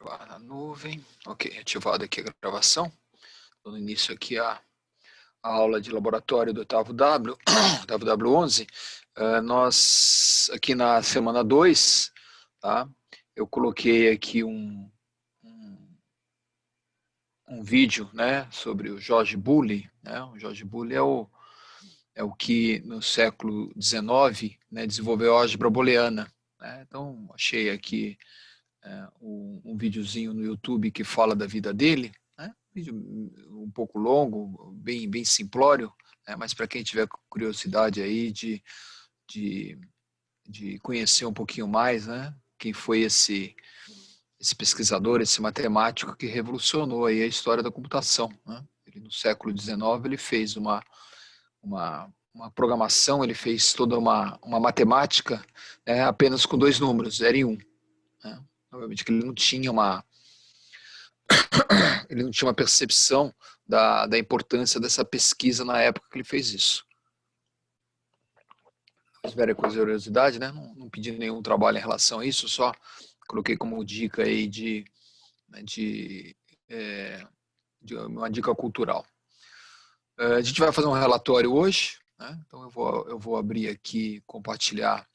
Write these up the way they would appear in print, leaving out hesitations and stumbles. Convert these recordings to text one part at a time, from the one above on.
Gravar na nuvem. Ok, ativado aqui a gravação. Dando início aqui a aula de laboratório do oitavo W, WW11. Nós, aqui na semana 2, tá? Eu coloquei aqui um vídeo, né, sobre o George Boole. Né? O George Boole é o que no século XIX, né, desenvolveu a álgebra booleana. Né? Então, achei aqui um videozinho no YouTube que fala da vida dele, né? Vídeo um pouco longo, bem simplório, né? Mas para quem tiver curiosidade aí de conhecer um pouquinho mais, né? Quem foi esse pesquisador, esse matemático que revolucionou aí a história da computação, né? Ele, no século XIX, ele fez uma programação, ele fez toda uma matemática, né, apenas com dois números, 0 e 1. Né? Obviamente que ele não tinha uma percepção da importância dessa pesquisa na época que ele fez isso. Se tiver curiosidade, né? Não pedi nenhum trabalho em relação a isso, só coloquei como dica aí de uma dica cultural. A gente vai fazer um relatório hoje, né? Então eu vou abrir aqui, compartilhar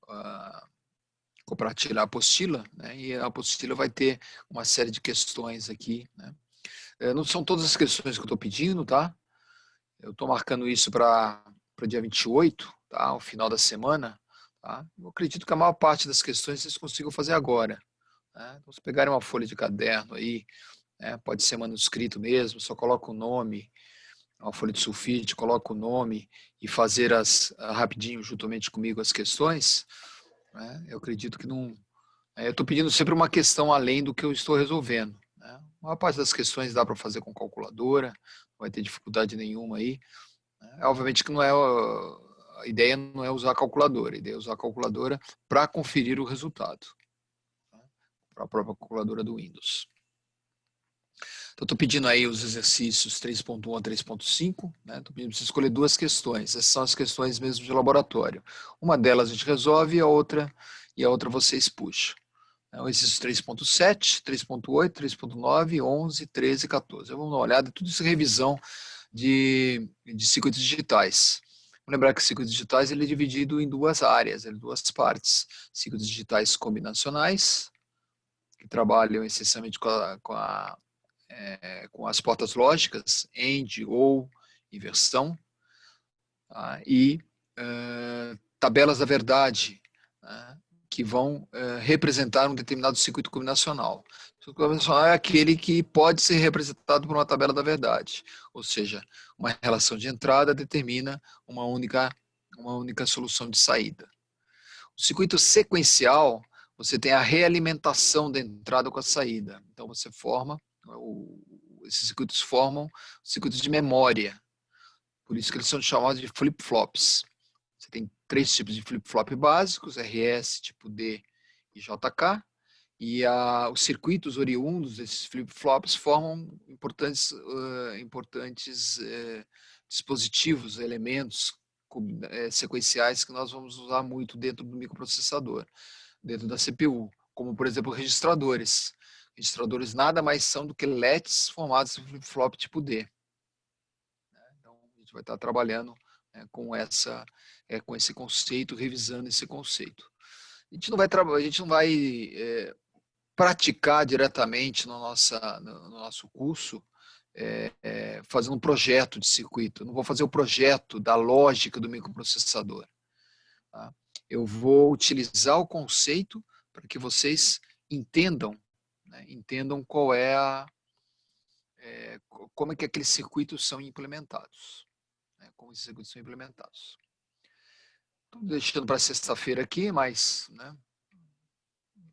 a apostila, né? E a apostila vai ter uma série de questões aqui, né? Não são todas as questões que eu estou pedindo, tá? Eu estou marcando isso para dia 28, tá? Ao final da semana. Tá? Eu acredito que a maior parte das questões vocês consigam fazer agora. Né? Então, se pegarem uma folha de caderno aí, né? Pode ser manuscrito mesmo, só coloca o nome, uma folha de sulfite, coloca o nome e fazer rapidinho, juntamente comigo, as questões. Né? Eu acredito que não. Eu estou pedindo sempre uma questão além do que eu estou resolvendo. Né? A maior parte das questões dá para fazer com calculadora, não vai ter dificuldade nenhuma aí. Obviamente que não é a ideia não é usar a calculadora, a ideia é usar a calculadora para conferir o resultado, tá? Para a própria calculadora do Windows. Então, estou pedindo aí os exercícios 3.1 a 3.5, né? Estou pedindo para você escolher duas questões. Essas são as questões mesmo de laboratório. Uma delas a gente resolve e a outra vocês puxam. Então, esses 3.7, 3.8, 3.9, 11, 13 e 14. Vamos dar uma olhada, tudo isso é revisão de circuitos digitais. Vamos lembrar que circuitos digitais ele é dividido em duas áreas, em duas partes. Circuitos digitais combinacionais, que trabalham essencialmente com as portas lógicas, AND ou inversão, tá? E tabelas da verdade, né? Que vão representar um determinado circuito combinacional. O circuito combinacional é aquele que pode ser representado por uma tabela da verdade, ou seja, uma relação de entrada determina uma única solução de saída. O circuito sequencial, você tem a realimentação da entrada com a saída. Então você forma, esses circuitos formam circuitos de memória. Por isso que eles são chamados de flip-flops. Você tem três tipos de flip-flop básicos, RS, tipo D e JK, e os circuitos oriundos desses flip-flops formam importantes dispositivos, elementos sequenciais que nós vamos usar muito dentro do microprocessador, dentro da CPU, como, por exemplo, registradores. Registradores nada mais são do que LEDs formados em flip-flop tipo D. Então, a gente vai estar trabalhando com esse conceito, revisando esse conceito. A gente não vai praticar diretamente no nosso curso fazendo um projeto de circuito. Eu não vou fazer o projeto da lógica do microprocessador. Tá? Eu vou utilizar o conceito para que vocês entendam, né, entendam como é que aqueles circuitos são implementados. Né, como esses circuitos são implementados. Estou deixando para sexta-feira aqui, mas né,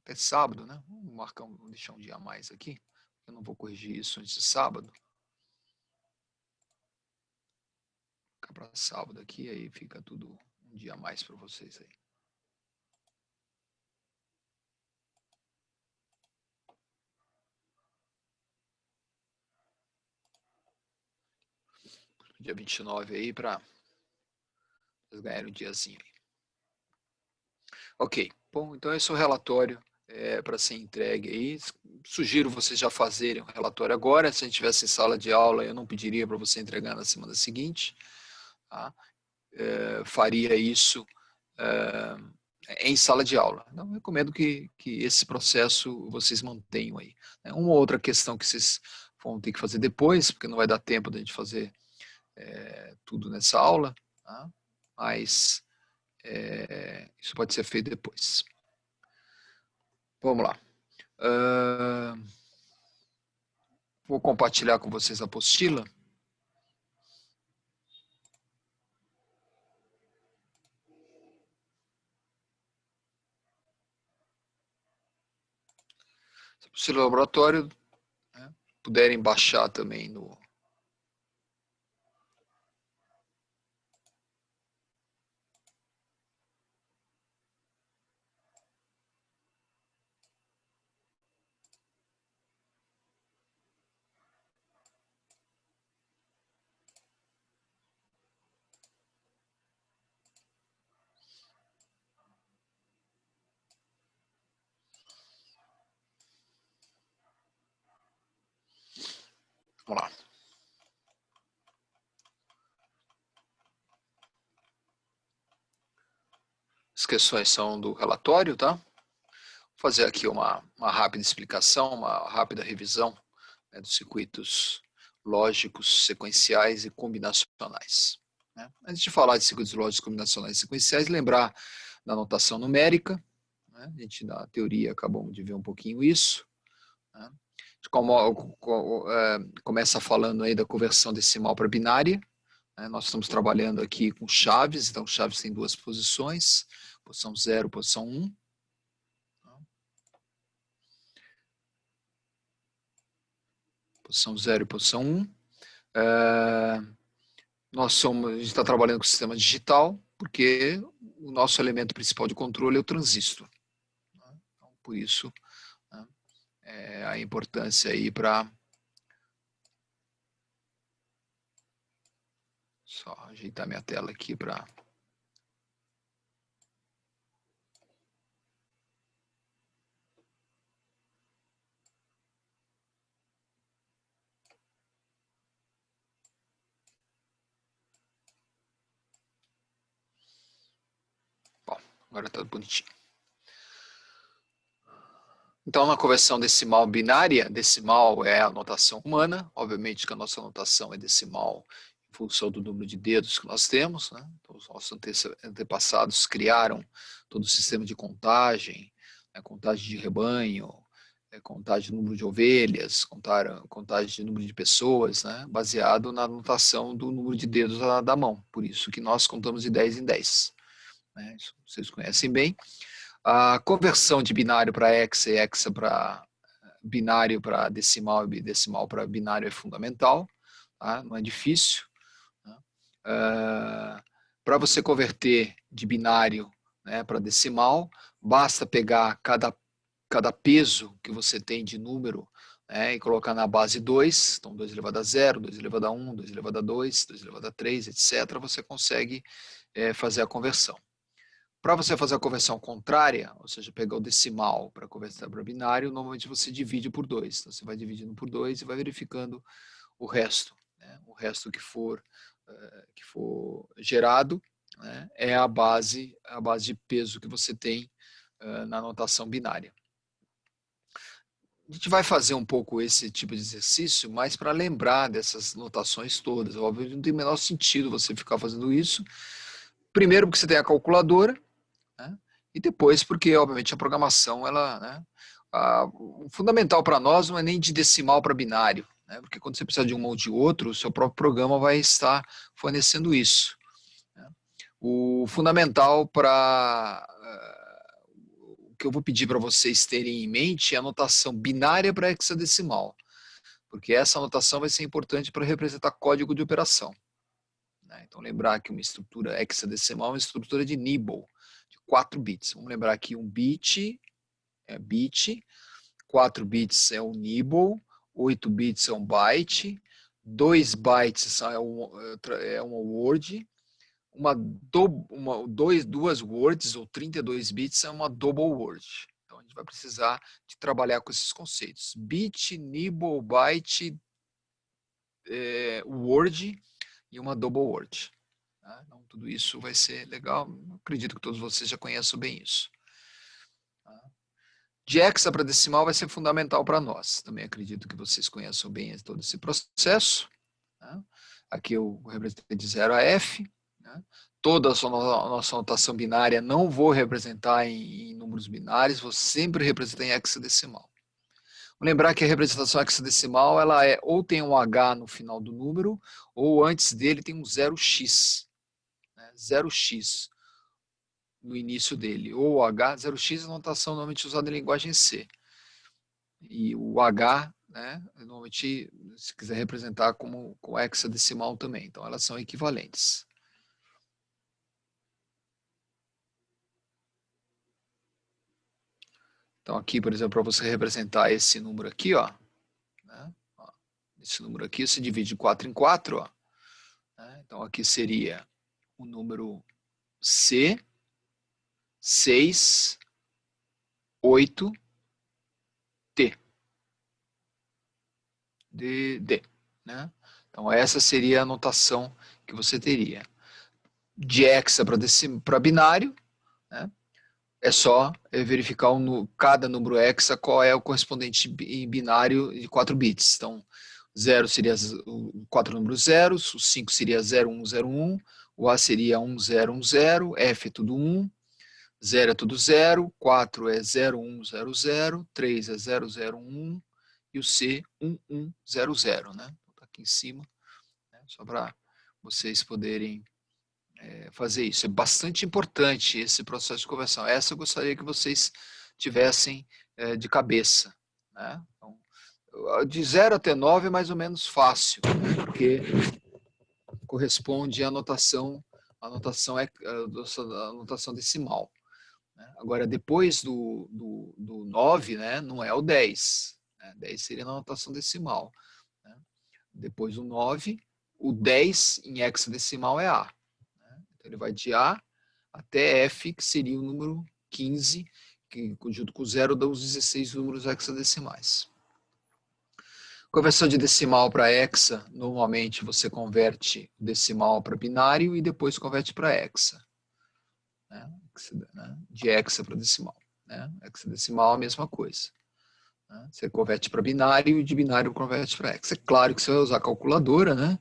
até sábado, né? Vamos deixar um dia a mais aqui. Eu não vou corrigir isso antes de sábado. Fica para sábado aqui, aí fica tudo um dia a mais para vocês aí. Dia 29 aí para vocês ganharem um diazinho aí. Ok, bom, então esse é o relatório para ser entregue aí. Sugiro vocês já fazerem o relatório agora. Se a gente tivesse em sala de aula, eu não pediria para você entregar na semana seguinte. Tá? Faria isso em sala de aula. Então, eu recomendo que esse processo vocês mantenham aí. Uma outra questão que vocês vão ter que fazer depois, porque não vai dar tempo de a gente fazer tudo nessa aula, tá? Mas isso pode ser feito depois. Vamos lá. Vou compartilhar com vocês a apostila. A apostila do laboratório, né, puderem baixar também no... Vamos lá. As questões são do relatório, tá? Vou fazer aqui uma rápida explicação, uma rápida revisão, né, dos circuitos lógicos, sequenciais e combinacionais. Né? Antes de falar de circuitos lógicos combinacionais e sequenciais, lembrar da notação numérica. Né? A gente, na teoria, acabamos de ver um pouquinho isso. Né? Começa falando aí da conversão decimal para binária. Né? Nós estamos trabalhando aqui com chaves, então chaves tem duas posições, posição 0 e posição 1. Posição 0 e posição 1. A gente está trabalhando com o sistema digital, porque o nosso elemento principal de controle é o transistor. Então, por isso, né, a importância aí para... Só ajeitar minha tela aqui para... Bom, agora está bonitinho. Então, na conversão decimal binária, decimal é a notação humana. Obviamente que a nossa notação é decimal em função do número de dedos que nós temos. Né? Então, os nossos antepassados criaram todo o sistema de contagem, né? Contagem de rebanho, contagem de número de ovelhas, contagem de número de pessoas, né? Baseado na notação do número de dedos da mão. Por isso que nós contamos de 10 em 10. Né? Isso vocês conhecem bem. A conversão de binário para hexa e hexa para binário para decimal e decimal para binário é fundamental, tá? Não é difícil. Né? Para você converter de binário, né, para decimal, basta pegar cada peso que você tem de número, né, e colocar na base 2, então 2 elevado a 0, 2 elevado a 1, 2 elevado a 2, 2 elevado a 3, etc., você consegue fazer a conversão. Para você fazer a conversão contrária, ou seja, pegar o decimal para converter para binário, normalmente você divide por 2. Então, você vai dividindo por 2 e vai verificando o resto. Né? O resto que for gerado, né, é a base de peso que você tem na notação binária. A gente vai fazer um pouco esse tipo de exercício, mas para lembrar dessas notações todas. Óbvio, não tem o menor sentido você ficar fazendo isso. Primeiro, porque você tem a calculadora, né? E depois porque, obviamente, a programação, o fundamental para nós não é nem de decimal para binário, né? Porque quando você precisa de um ou de outro, o seu próprio programa vai estar fornecendo isso. Né? O fundamental para... o que eu vou pedir para vocês terem em mente é a notação binária para hexadecimal, porque essa notação vai ser importante para representar código de operação. Né? Então, lembrar que uma estrutura hexadecimal é uma estrutura de Nibble, 4 bits. Vamos lembrar aqui, um bit é bit, 4 bits é um nibble, 8 bits é um byte, 2 bytes é uma word, duas words ou 32 bits é uma double word. Então, a gente vai precisar de trabalhar com esses conceitos. Bit, nibble, byte, word e uma double word. Tá? Então, tudo isso vai ser legal. Acredito que todos vocês já conheçam bem isso. Tá? De hexa para decimal vai ser fundamental para nós. Também acredito que vocês conheçam bem todo esse processo. Tá? Aqui eu representei de 0 a F. Né? Toda a nossa notação binária não vou representar em números binários, vou sempre representar em hexadecimal. Vou lembrar que a representação hexadecimal ela ou tem um H no final do número, ou antes dele tem um 0x. Né? 0x no início dele. Ou H, 0x é a notação normalmente usada em linguagem C. E o H, né, normalmente, se quiser representar como hexadecimal também. Então, elas são equivalentes. Então, aqui, por exemplo, para você representar esse número aqui, ó, né, ó, esse número aqui se divide de 4 em 4, ó, né, então aqui seria o número C, 6, 8, T, D, né? Então, essa seria a notação que você teria. De hexa para binário, né? É só verificar cada número hexa qual é o correspondente em binário de 4 bits. Então, 0 seria 4 números zeros, o 5 seria 0101, o A seria 1010, F é tudo 1, 0 é tudo 0, 4 é 0100, 3 é 001 e o C 1100, né? Está aqui em cima, né? Só para vocês poderem fazer isso. É bastante importante esse processo de conversão. Essa eu gostaria que vocês tivessem de cabeça. Né? Então, de 0 até 9 é mais ou menos fácil, né? Porque corresponde à anotação decimal. Né? Agora, depois do 9, né, não é o 10. Né? 10 seria na anotação decimal. Né? Depois do 9, o 10 em hexadecimal é A. Então, ele vai de A até F, que seria o número 15, que junto com o 0 dá os 16 números hexadecimais. Conversão de decimal para hexa, normalmente você converte o decimal para binário e depois converte para hexa. Né? De hexa para decimal. Né? Hexadecimal é a mesma coisa. Né? Você converte para binário e de binário converte para hexa. É claro que você vai usar a calculadora, né?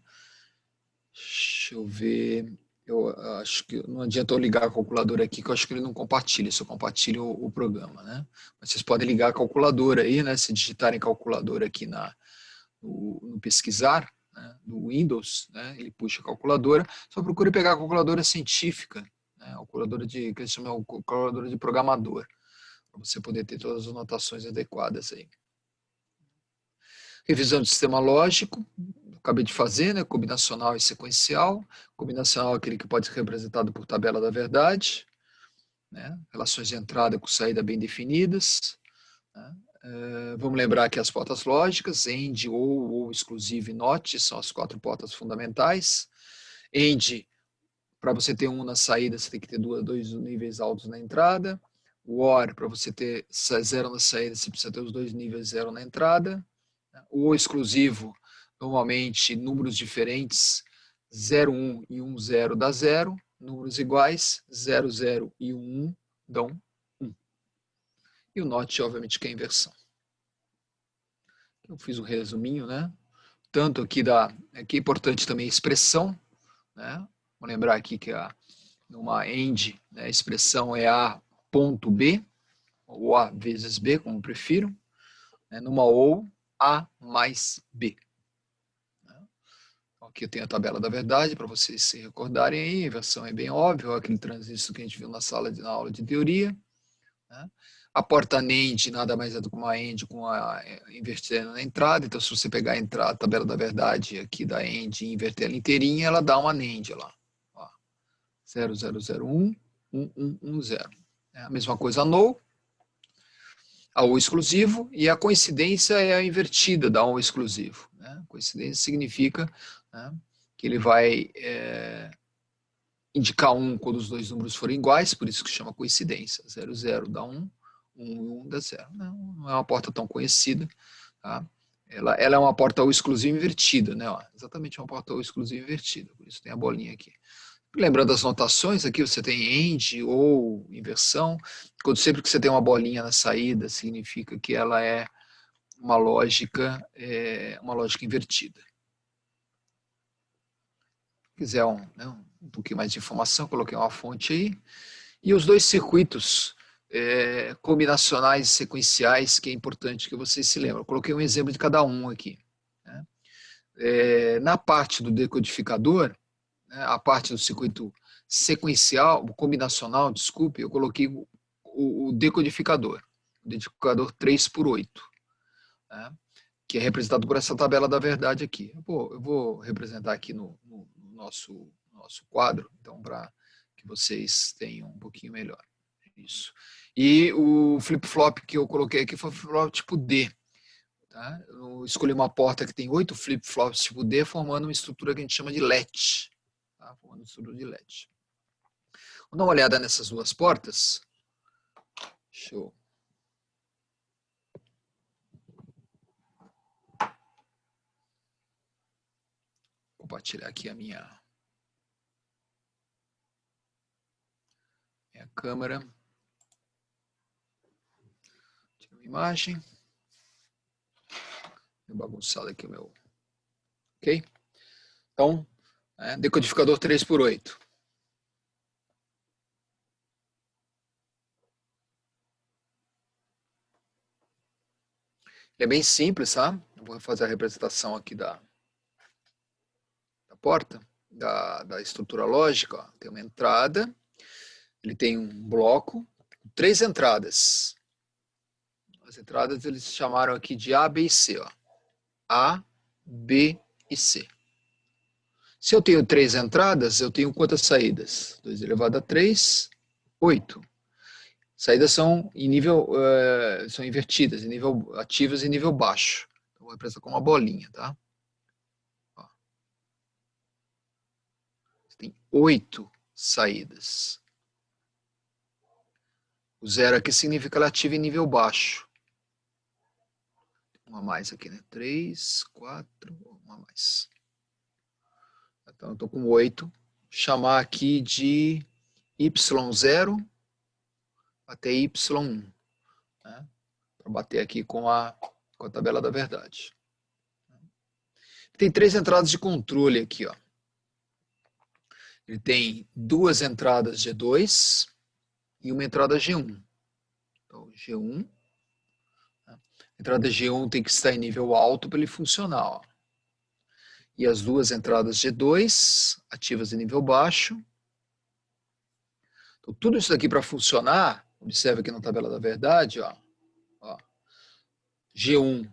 Deixa eu ver. Eu acho que não adianta eu ligar a calculadora aqui, que eu acho que ele não compartilha, se eu compartilho o programa, né? Mas vocês podem ligar a calculadora aí, né? Se digitarem calculadora aqui no pesquisar, né? No Windows, né? Ele puxa a calculadora. Só procure pegar a calculadora científica, né? A calculadora que eles chamam de calculadora de programador, para você poder ter todas as anotações adequadas aí. Revisão do sistema lógico, acabei de fazer, né? Combinacional e sequencial. Combinacional é aquele que pode ser representado por tabela da verdade, né? Relações de entrada com saída bem definidas. Né? Vamos lembrar que as portas lógicas, AND, ou exclusivo e NOT, são as 4 portas fundamentais. AND, para você ter 1 na saída, você tem que ter 2 níveis altos na entrada. O OR, para você ter 0 na saída, você precisa ter os 2 níveis 0 na entrada. O exclusivo, normalmente, números diferentes, 0, 1 e 1, 0 dá 0. Números iguais, 0, 0 e 1, 1 dão 1. E o NOT, obviamente, que é a inversão. Eu fiz um resuminho, né? Tanto aqui aqui é importante também a expressão, né? Vou lembrar aqui que numa AND, né, a expressão é A ponto B, ou A vezes B, como prefiro. Né? Numa OU, A mais B. Aqui eu tenho a tabela da verdade, para vocês se recordarem aí, a inversão é bem óbvia, aquele transistor que a gente viu na aula de teoria. Né? A porta NAND nada mais é do que uma AND com invertendo na entrada, então se você pegar a tabela da verdade aqui da AND e inverter ela inteirinha, ela dá uma NAND lá. Ó, 0001, 1110. A mesma coisa a NOW, a O exclusivo, e a coincidência é a invertida da O exclusivo. Né? Coincidência significa, né, que ele vai indicar 1 quando os 2 números forem iguais, por isso que chama coincidência. 00 dá 1, 1 dá 0. Não é uma porta tão conhecida. Tá? Ela é uma porta ou exclusiva invertida, né? Ó, exatamente uma porta ou exclusiva invertida. Por isso tem a bolinha aqui. Lembrando das notações, aqui você tem AND ou inversão. Sempre que você tem uma bolinha na saída, significa que ela é uma lógica invertida. Se quiser um pouquinho mais de informação, coloquei uma fonte aí. E os dois circuitos combinacionais e sequenciais, que é importante que vocês se lembrem. Eu coloquei um exemplo de cada um aqui. Né? Na parte do decodificador, né, a parte do circuito sequencial, combinacional, desculpe, eu coloquei o decodificador. O decodificador 3x8. Né? Que é representado por essa tabela da verdade aqui. Eu vou representar aqui no nosso quadro, então, para que vocês tenham um pouquinho melhor. Isso. E o flip-flop que eu coloquei aqui foi o flip-flop tipo D. Tá? Eu escolhi uma porta que tem 8 flip-flops tipo D, formando uma estrutura que a gente chama de latch. Tá? Formando uma estrutura de latch. Vamos dar uma olhada nessas duas portas. Deixa eu... compartilhar aqui a minha câmera. Tira uma imagem. Deu bagunçado aqui o meu. Ok? Então, decodificador 3x8. Ele é bem simples, tá? Eu vou fazer a representação aqui da porta, da estrutura lógica. Ó. Tem uma entrada, ele tem um bloco, 3 entradas. As entradas eles chamaram aqui de A, B e C. Ó. A, B e C. Se eu tenho 3 entradas, eu tenho quantas saídas? 2 elevado a 3, 8. Saídas são em nível, são invertidas, em nível ativas e nível baixo. Então, vou representar com uma bolinha, tá? Ó. Você tem 8 saídas. O 0 aqui significa ela ativa em nível baixo. Uma a mais aqui, né? 3, 4, uma a mais. Então, eu estou com 8. Chamar aqui de Y0 até Y1. Né? Para bater aqui com a tabela da verdade. Tem 3 entradas de controle aqui. Ó. Ele tem 2 entradas G2 e uma entrada G1. Então, G1. A entrada G1 tem que estar em nível alto para ele funcionar. Ó. E as 2 entradas G2, ativas em nível baixo. Então, tudo isso daqui para funcionar, observe aqui na tabela da verdade, ó. G1,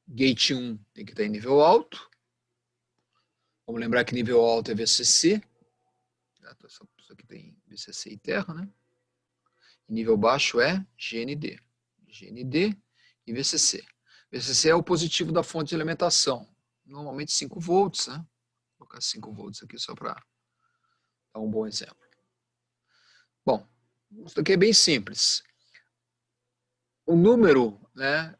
gate 1 tem que estar em nível alto. Vamos lembrar que nível alto é VCC. Isso aqui tem VCC e terra, né? E nível baixo é GND. GND e VCC. VCC é o positivo da fonte de alimentação. Normalmente 5 volts, né? Vou colocar 5 volts aqui só para dar um bom exemplo. Bom, isso aqui é bem simples. O número, né,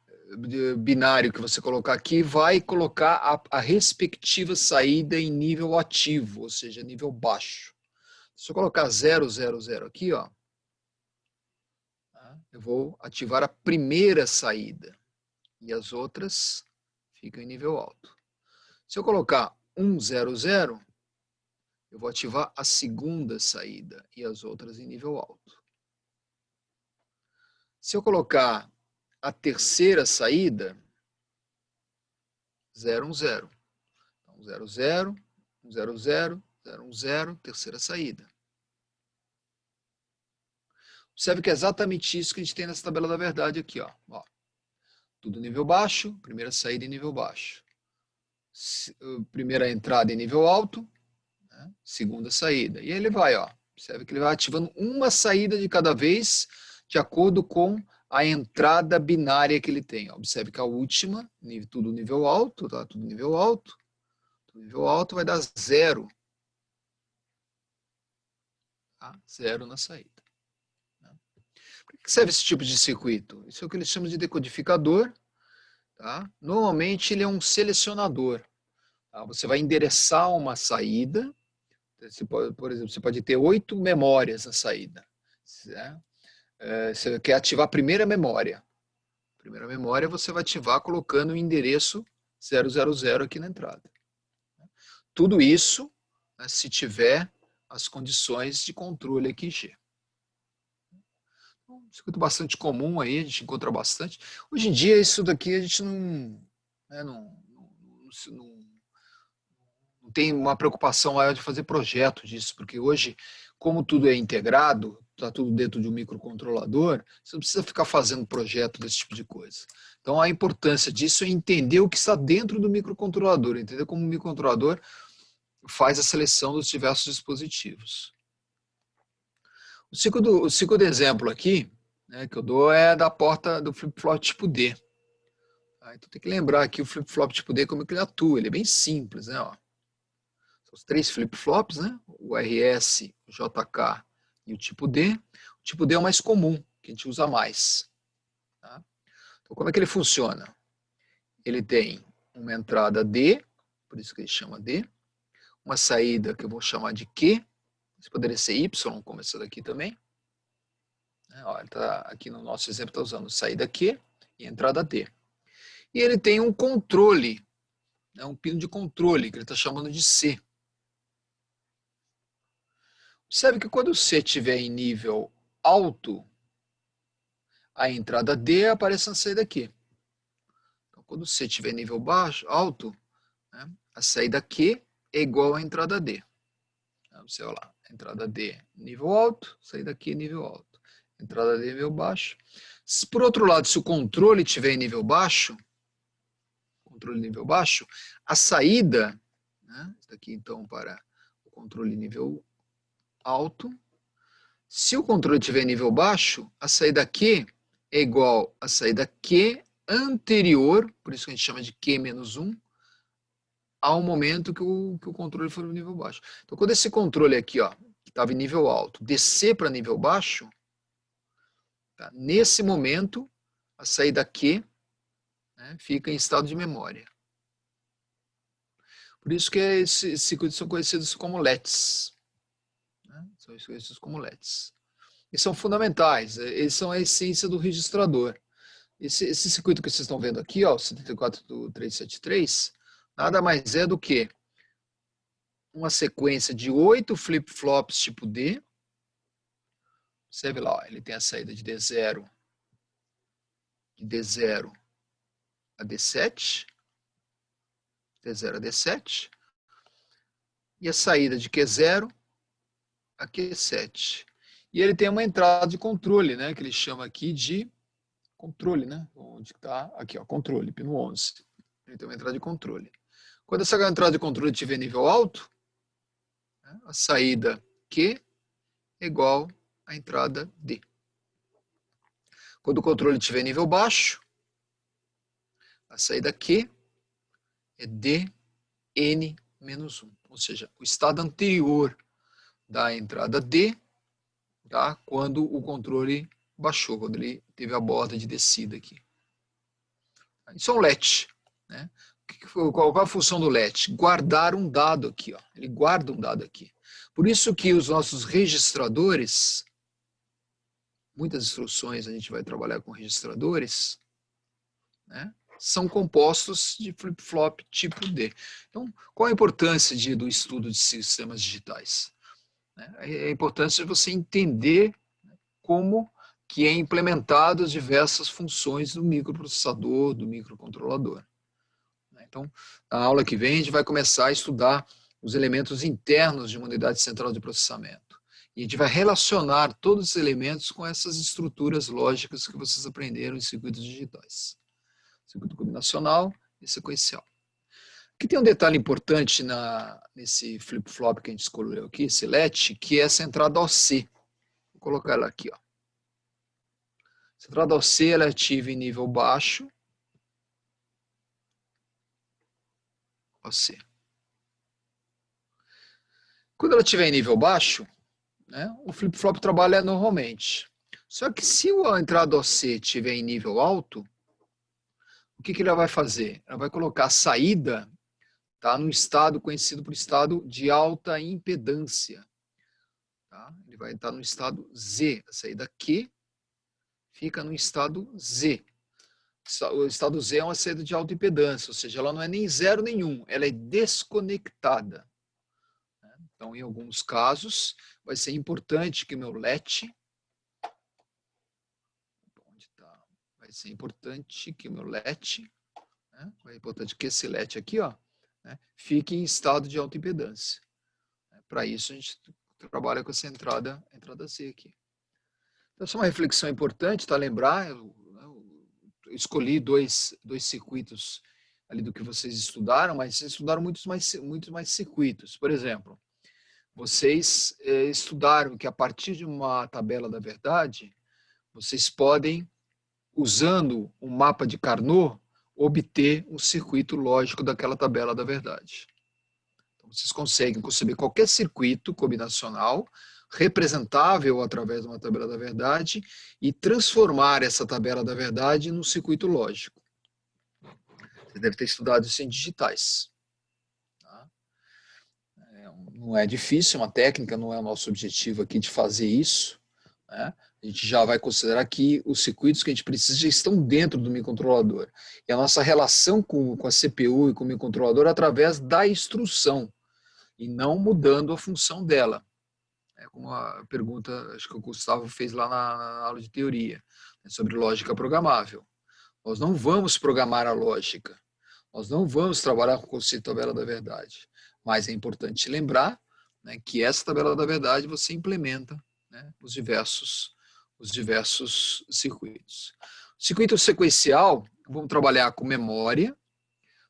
binário que você colocar aqui vai colocar a respectiva saída em nível ativo, ou seja, nível baixo. Se eu colocar 0, 0, 0 aqui, ó, eu vou ativar a primeira saída e as outras ficam em nível alto. Se eu colocar 1, 0, 0, eu vou ativar a segunda saída e as outras em nível alto. Se eu colocar a terceira saída, 0, 1, 0. Então, 0, 0, 1, 0, 0, 0, 1, 0, terceira saída. Observe que é exatamente isso que a gente tem nessa tabela da verdade aqui. Ó. Tudo nível baixo, primeira saída em nível baixo. Primeira entrada em nível alto, né? Segunda saída. E aí ele vai, ó. Observe que ele vai ativando uma saída de cada vez, de acordo com a entrada binária que ele tem. Observe que a última, tudo nível alto, tá? Tudo nível alto. Tudo nível alto vai dar 0. Tá? 0 na saída. Por que que serve esse tipo de circuito? Isso é o que eles chamam de decodificador. Tá? Normalmente ele é um selecionador. Tá? Você vai endereçar uma saída. Você pode, por exemplo, você pode ter 8 memórias na saída. Né? Você quer ativar a primeira memória. A primeira memória você vai ativar colocando o endereço 000 aqui na entrada. Tudo isso, né, se tiver as condições de controle aqui G. Um circuito bastante comum aí, a gente encontra bastante. Hoje em dia, isso daqui a gente não tem uma preocupação maior de fazer projeto disso, porque hoje, como tudo é integrado, está tudo dentro de um microcontrolador, você não precisa ficar fazendo projeto desse tipo de coisa. Então, a importância disso é entender o que está dentro do microcontrolador, entender como o microcontrolador faz a seleção dos diversos dispositivos. O segundo exemplo aqui, né, que eu dou é da porta do flip-flop tipo D. Então tem que lembrar aqui o flip-flop tipo D, como que ele atua. Ele é bem simples, né? Ó. São os 3 flip-flops, né? O RS, o JK e o tipo D. O tipo D é o mais comum, que a gente usa mais. Tá? Então como é que ele funciona? Ele tem uma entrada D, por isso que ele chama D, uma saída que eu vou chamar de Q, isso poderia ser Y, como essa daqui também. Ó, ele tá, aqui no nosso exemplo está usando saída Q e entrada D. E ele tem um controle, né, um pino de controle, que ele está chamando de C. Observe que quando o C estiver em nível alto, a entrada D aparece na saída Q. Então, quando o C estiver em nível baixo, alto, né, a saída Q é igual à entrada D. Você olha lá, entrada D nível alto, saída Q nível alto. Entrada D nível baixo. Por outro lado, se o controle estiver em nível baixo, a saída, né, isso daqui então para o controle nível alto, se o controle estiver em nível baixo, a saída Q é igual à saída Q anterior, por isso que a gente chama de Q-1, ao momento que o controle for no nível baixo. Então, quando esse controle aqui, ó, que estava em nível alto, descer para nível baixo, tá, nesse momento, a saída Q, né, fica em estado de memória. Por isso que esses circuitos são conhecidos como LEDs. Né? São conhecidos como LEDs. E são fundamentais, eles são a essência do registrador. Esse circuito que vocês estão vendo aqui, ó, o 742373, nada mais é do que uma sequência de 8 flip-flops tipo D. Observe lá, ó, ele tem a saída de D0 a D7, D0 a D7, e a saída de Q0 a Q7. E ele tem uma entrada de controle, né, que ele chama aqui de controle, né? Onde está? Aqui, ó, controle, pino 11. Ele tem uma entrada de controle. Quando essa entrada de controle estiver nível alto, né, a saída Q é igual à entrada D. Quando o controle estiver nível baixo, a saída Q é DN-1, ou seja, o estado anterior da entrada D, tá, quando o controle baixou, quando ele teve a borda de descida aqui. Isso é um LET. Né? Qual a função do LET? Guardar um dado aqui. Ó. Ele guarda um dado aqui. Por isso que os nossos registradores, muitas instruções a gente vai trabalhar com registradores, né, são compostos de flip-flop tipo D. Então, qual a importância do estudo de sistemas digitais? A importância de você entender como que é implementado as diversas funções do microprocessador, do microcontrolador. Então, na aula que vem, a gente vai começar a estudar os elementos internos de uma unidade central de processamento. E a gente vai relacionar todos os elementos com essas estruturas lógicas que vocês aprenderam em circuitos digitais. Circuito combinacional e sequencial. Aqui tem um detalhe importante nesse flip-flop que a gente escolheu aqui, esse LET, que é essa entrada OC. Vou colocar ela aqui. Ó. Essa entrada OC ela é ativa em nível baixo. OC. Quando ela estiver em nível baixo, né, o flip-flop trabalha normalmente. Só que se a entrada OC estiver em nível alto, o que ela vai fazer? Ela vai colocar a saída, tá, num estado conhecido por estado de alta impedância. Tá? Ele vai estar no estado Z. A saída Q fica no estado Z. O estado Z é uma saída de alta impedância, ou seja, ela não é nem 0 nem 1, ela é desconectada. Então, em alguns casos, vai ser importante que o meu LED, vai ser importante que o meu LED, né, é importante que esse LED aqui, ó, né, fique em estado de alta impedância. Para isso, a gente trabalha com essa entrada Z aqui. Então, essa é uma reflexão importante, tá? Lembrar, eu escolhi dois circuitos ali do que vocês estudaram, mas vocês estudaram muitos mais circuitos. Por exemplo, vocês estudaram que a partir de uma tabela da verdade, vocês podem, usando um mapa de Carnot, obter um circuito lógico daquela tabela da verdade. Então, vocês conseguem conceber qualquer circuito combinacional representável através de uma tabela da verdade e transformar essa tabela da verdade num circuito lógico. Você deve ter estudado isso em digitais. Tá? Não é difícil, é uma técnica, não é o nosso objetivo aqui de fazer isso. Né? A gente já vai considerar que os circuitos que a gente precisa já estão dentro do microcontrolador. E a nossa relação com a CPU e com o microcontrolador é através da instrução, e não mudando a função dela. É como a pergunta, acho que o Gustavo fez lá na aula de teoria, né, sobre lógica programável. Nós não vamos programar a lógica. Nós não vamos trabalhar com o conceito de tabela da verdade. Mas é importante lembrar, né, que essa tabela da verdade você implementa, né, os diversos circuitos. Circuito sequencial, vamos trabalhar com memória.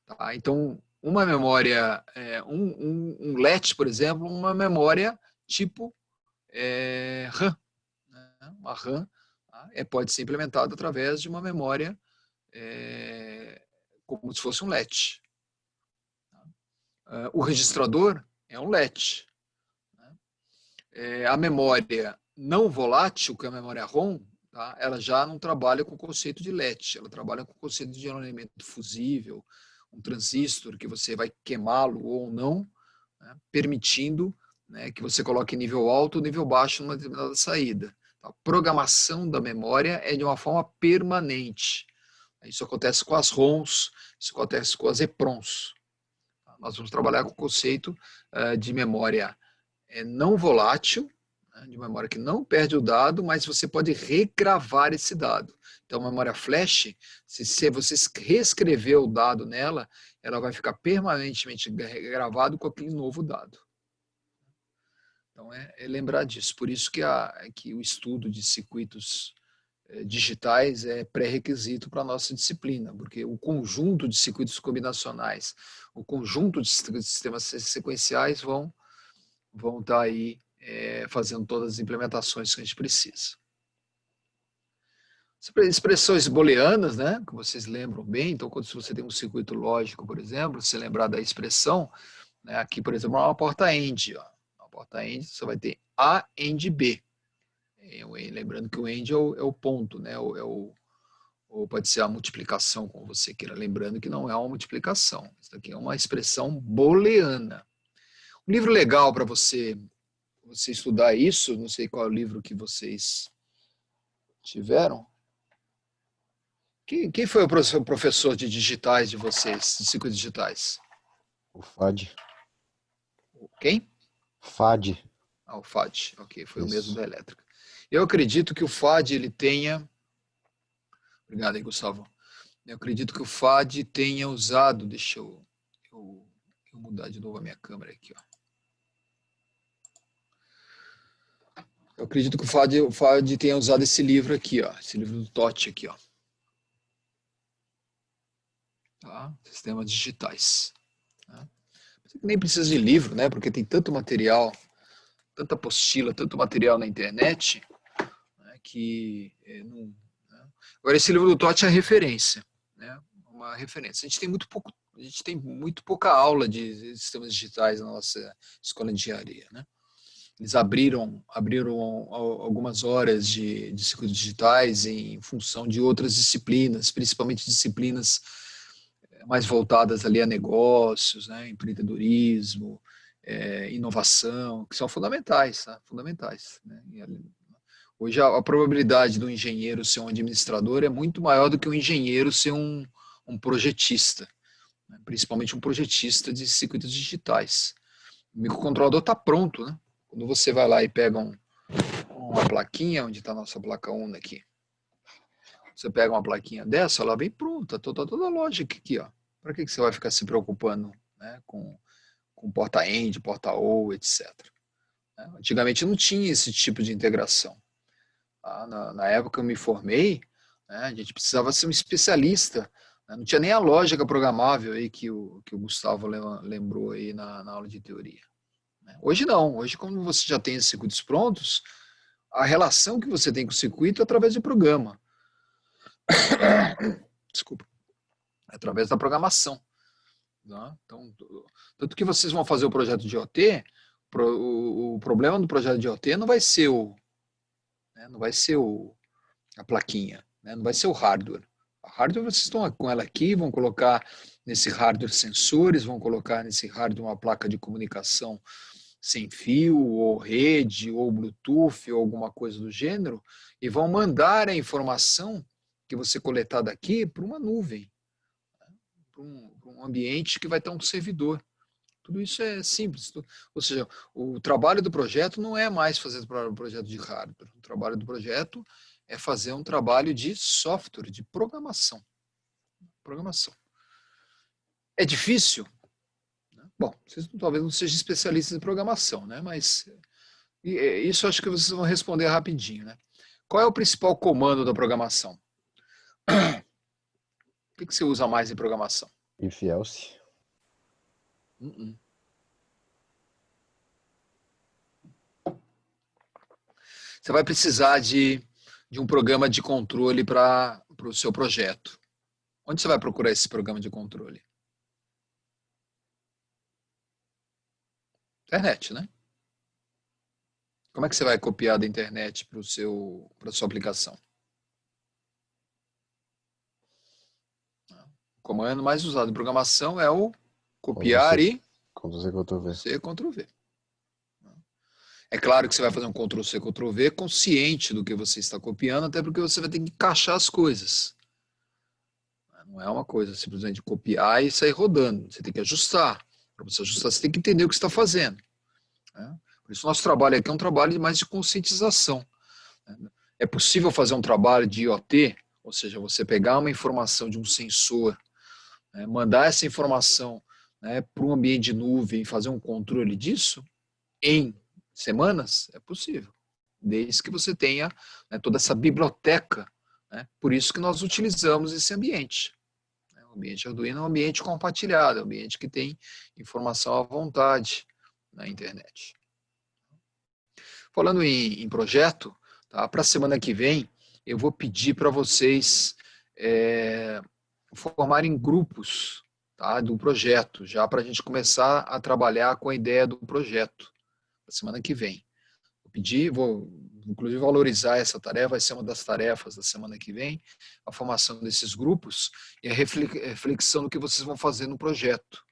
Tá? Então, uma memória, um LET, por exemplo, uma memória tipo RAM. Né? Uma RAM, tá? Pode ser implementada através de uma memória como se fosse um LET. O registrador é um LET. Né? A memória não volátil, que é a memória ROM, tá? Ela já não trabalha com o conceito de LET, ela trabalha com o conceito de um elemento fusível, um transistor que você vai queimá-lo ou não, né? Permitindo, né, que você coloque nível alto ou nível baixo numa determinada saída. A programação da memória é de uma forma permanente. Isso acontece com as ROMs, isso acontece com as EPROMs. Nós vamos trabalhar com o conceito de memória não volátil, né, de memória que não perde o dado, mas você pode regravar esse dado. Então, a memória flash, se você reescrever o dado nela, ela vai ficar permanentemente gravado com aquele novo dado. Então, é lembrar disso. Por isso que o estudo de circuitos digitais é pré-requisito para a nossa disciplina, porque o conjunto de circuitos combinacionais, o conjunto de sistemas sequenciais vão estar aí fazendo todas as implementações que a gente precisa. Expressões booleanas, né, que vocês lembram bem, então quando você tem um circuito lógico, por exemplo, se você lembrar da expressão, né, aqui, por exemplo, é uma porta AND. Ó. Uma porta AND, você vai ter A AND B. Lembrando que o AND é o ponto, né, ou pode ser a multiplicação, como você queira. Lembrando que não é uma multiplicação. Isso aqui é uma expressão booleana. Um livro legal para você estudar isso, não sei qual é o livro que vocês tiveram. Quem foi o professor de digitais de vocês, de circuitos digitais? O FAD. Quem? FAD. O FAD, ok, foi Isso. o mesmo da elétrica. Eu acredito que o FAD ele tenha... Obrigado aí, Gustavo. Eu acredito que o FAD tenha usado... Deixa eu mudar de novo a minha câmera aqui, ó. Eu acredito que o FAD tenha usado esse livro aqui, ó, esse livro do Totti aqui, ó. Tá? Sistemas digitais. Tá? Nem precisa de livro, né? Porque tem tanto material, tanta apostila, tanto material na internet, né, que não. Né? Agora esse livro do Totti é referência, né? Uma referência. A gente tem muito pouca aula de sistemas digitais na nossa escola de engenharia, né? Eles abriram algumas horas de circuitos digitais em função de outras disciplinas, principalmente disciplinas mais voltadas ali a negócios, né, empreendedorismo, inovação, que são fundamentais, tá? Fundamentais, né? Hoje a probabilidade do engenheiro ser um administrador é muito maior do que o engenheiro ser um projetista, né? Principalmente um projetista de circuitos digitais. O microcontrolador está pronto, né? Quando você vai lá e pega uma plaquinha, onde está a nossa placa Uno aqui, você pega uma plaquinha dessa, ela vem pronta, toda a lógica aqui, ó. Para que você vai ficar se preocupando, né, com porta-end, porta-ou, etc. Antigamente não tinha esse tipo de integração. Na época que eu me formei, né, a gente precisava ser um especialista, né, não tinha nem a lógica programável aí que o Gustavo lembrou aí na aula de teoria. Hoje não, hoje como você já tem esses circuitos prontos, a relação que você tem com o circuito é através do programa. Desculpa. É através da programação. Né? Então, tanto que vocês vão fazer o projeto de IoT, o problema do projeto de IoT não vai ser a plaquinha, né? Não vai ser o hardware. A hardware vocês estão com ela aqui, vão colocar nesse hardware sensores, vão colocar nesse hardware uma placa de comunicação sem fio, ou rede, ou Bluetooth, ou alguma coisa do gênero, e vão mandar a informação que você coletar daqui para uma nuvem, para um ambiente que vai ter um servidor. Tudo isso é simples. Ou seja, o trabalho do projeto não é mais fazer um projeto de hardware. O trabalho do projeto é fazer um trabalho de software, de programação. Programação. É difícil? Bom, vocês talvez não sejam especialistas em programação, né? Mas isso acho que vocês vão responder rapidinho, né? Qual é o principal comando da programação? O que você usa mais em programação? If else. Você vai precisar de um programa de controle para o seu projeto. Onde você vai procurar esse programa de controle? Internet, né? Como é que você vai copiar da internet para a sua aplicação? O comando mais usado em programação é o copiar e Ctrl-C, Ctrl-V. C, Ctrl-V. É claro que você vai fazer um Ctrl-C, Ctrl-V consciente do que você está copiando, até porque você vai ter que encaixar as coisas. Não é uma coisa simplesmente copiar e sair rodando. Você tem que ajustar. Para você ajustar, você tem que entender o que você está fazendo. Por isso, nosso trabalho aqui é um trabalho mais de conscientização. É possível fazer um trabalho de IoT, ou seja, você pegar uma informação de um sensor, mandar essa informação para um ambiente de nuvem e fazer um controle disso em semanas? É possível, desde que você tenha toda essa biblioteca. Por isso que nós utilizamos esse ambiente. O ambiente Arduino é um ambiente compartilhado, é um ambiente que tem informação à vontade na internet. Falando em projeto, tá, para a semana que vem, eu vou pedir para vocês formarem grupos, tá, do projeto, já para a gente começar a trabalhar com a ideia do projeto, na semana que vem. Vou inclusive valorizar essa tarefa, vai ser uma das tarefas da semana que vem, a formação desses grupos e a reflexão do que vocês vão fazer no projeto.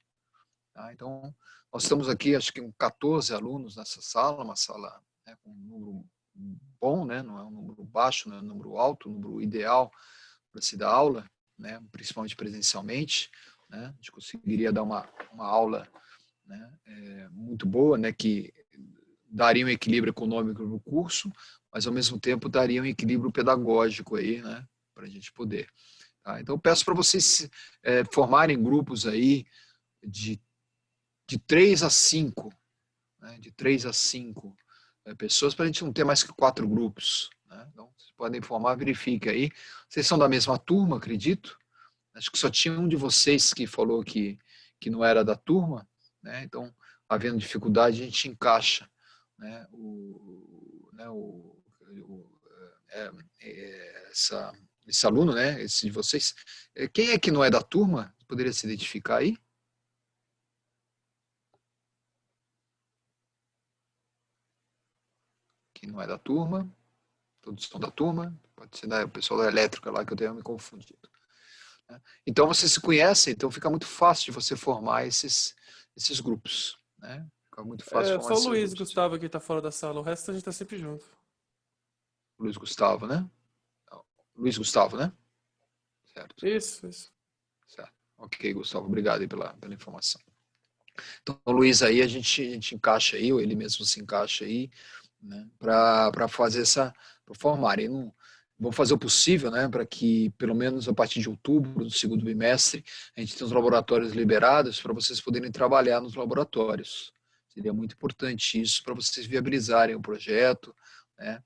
Tá? Então, nós estamos aqui, acho que com 14 alunos nessa sala, uma sala com um número bom, né? Não é um número baixo, não é um número alto, um número ideal para se dar aula, né? Principalmente presencialmente. Né? A gente conseguiria dar uma aula, né? Muito boa, né? Que daria um equilíbrio econômico no curso, mas ao mesmo tempo daria um equilíbrio pedagógico aí, né? Para a gente poder. Tá? Então, peço para vocês formarem grupos aí de 3 a 5, né? De 3 a 5 pessoas, para a gente não ter mais que 4 grupos. Né? Então, vocês podem formar, verifique aí. Vocês são da mesma turma, acredito. Acho que só tinha um de vocês que falou que não era da turma. Né? Então, havendo dificuldade, a gente encaixa, né? Esse aluno, né? Esse de vocês. Quem é que não é da turma? Poderia se identificar aí? que não é da turma, todos são da turma, pode ser o pessoal da elétrica lá que eu tenho me confundido. Né? Então vocês se conhecem, então fica muito fácil de você formar esses grupos. Né? Fica muito fácil formar Só o esses Luiz grupos. Gustavo que tá fora da sala, o resto a gente tá sempre junto. Luiz Gustavo, né? Luiz Gustavo, né? Certo. Isso. Certo. Ok, Gustavo, obrigado aí pela informação. Então, o Luiz aí, a gente encaixa aí, ou ele mesmo se encaixa aí, né, para fazer para formar. E não, vamos fazer o possível, né, para que, pelo menos a partir de outubro, do segundo bimestre, a gente tenha os laboratórios liberados para vocês poderem trabalhar nos laboratórios. Seria muito importante isso para vocês viabilizarem o projeto, né?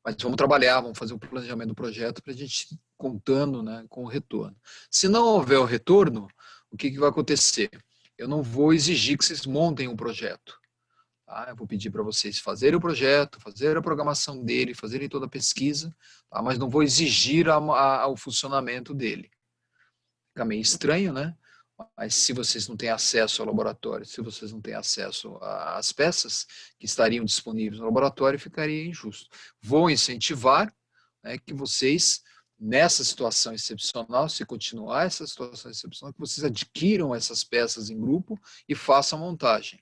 Mas vamos trabalhar, vamos fazer o planejamento do projeto para a gente ir contando, né, com o retorno. Se não houver o retorno, o que vai acontecer? Eu não vou exigir que vocês montem um projeto. Tá? Eu vou pedir para vocês fazerem o projeto, fazer a programação dele, fazerem toda a pesquisa, tá? Mas não vou exigir o funcionamento dele. Fica meio estranho, né? Mas se vocês não têm acesso ao laboratório, se vocês não têm acesso às peças que estariam disponíveis no laboratório, ficaria injusto. Vou incentivar, né, que vocês, nessa situação excepcional, se continuar essa situação excepcional, que vocês adquiram essas peças em grupo e façam a montagem.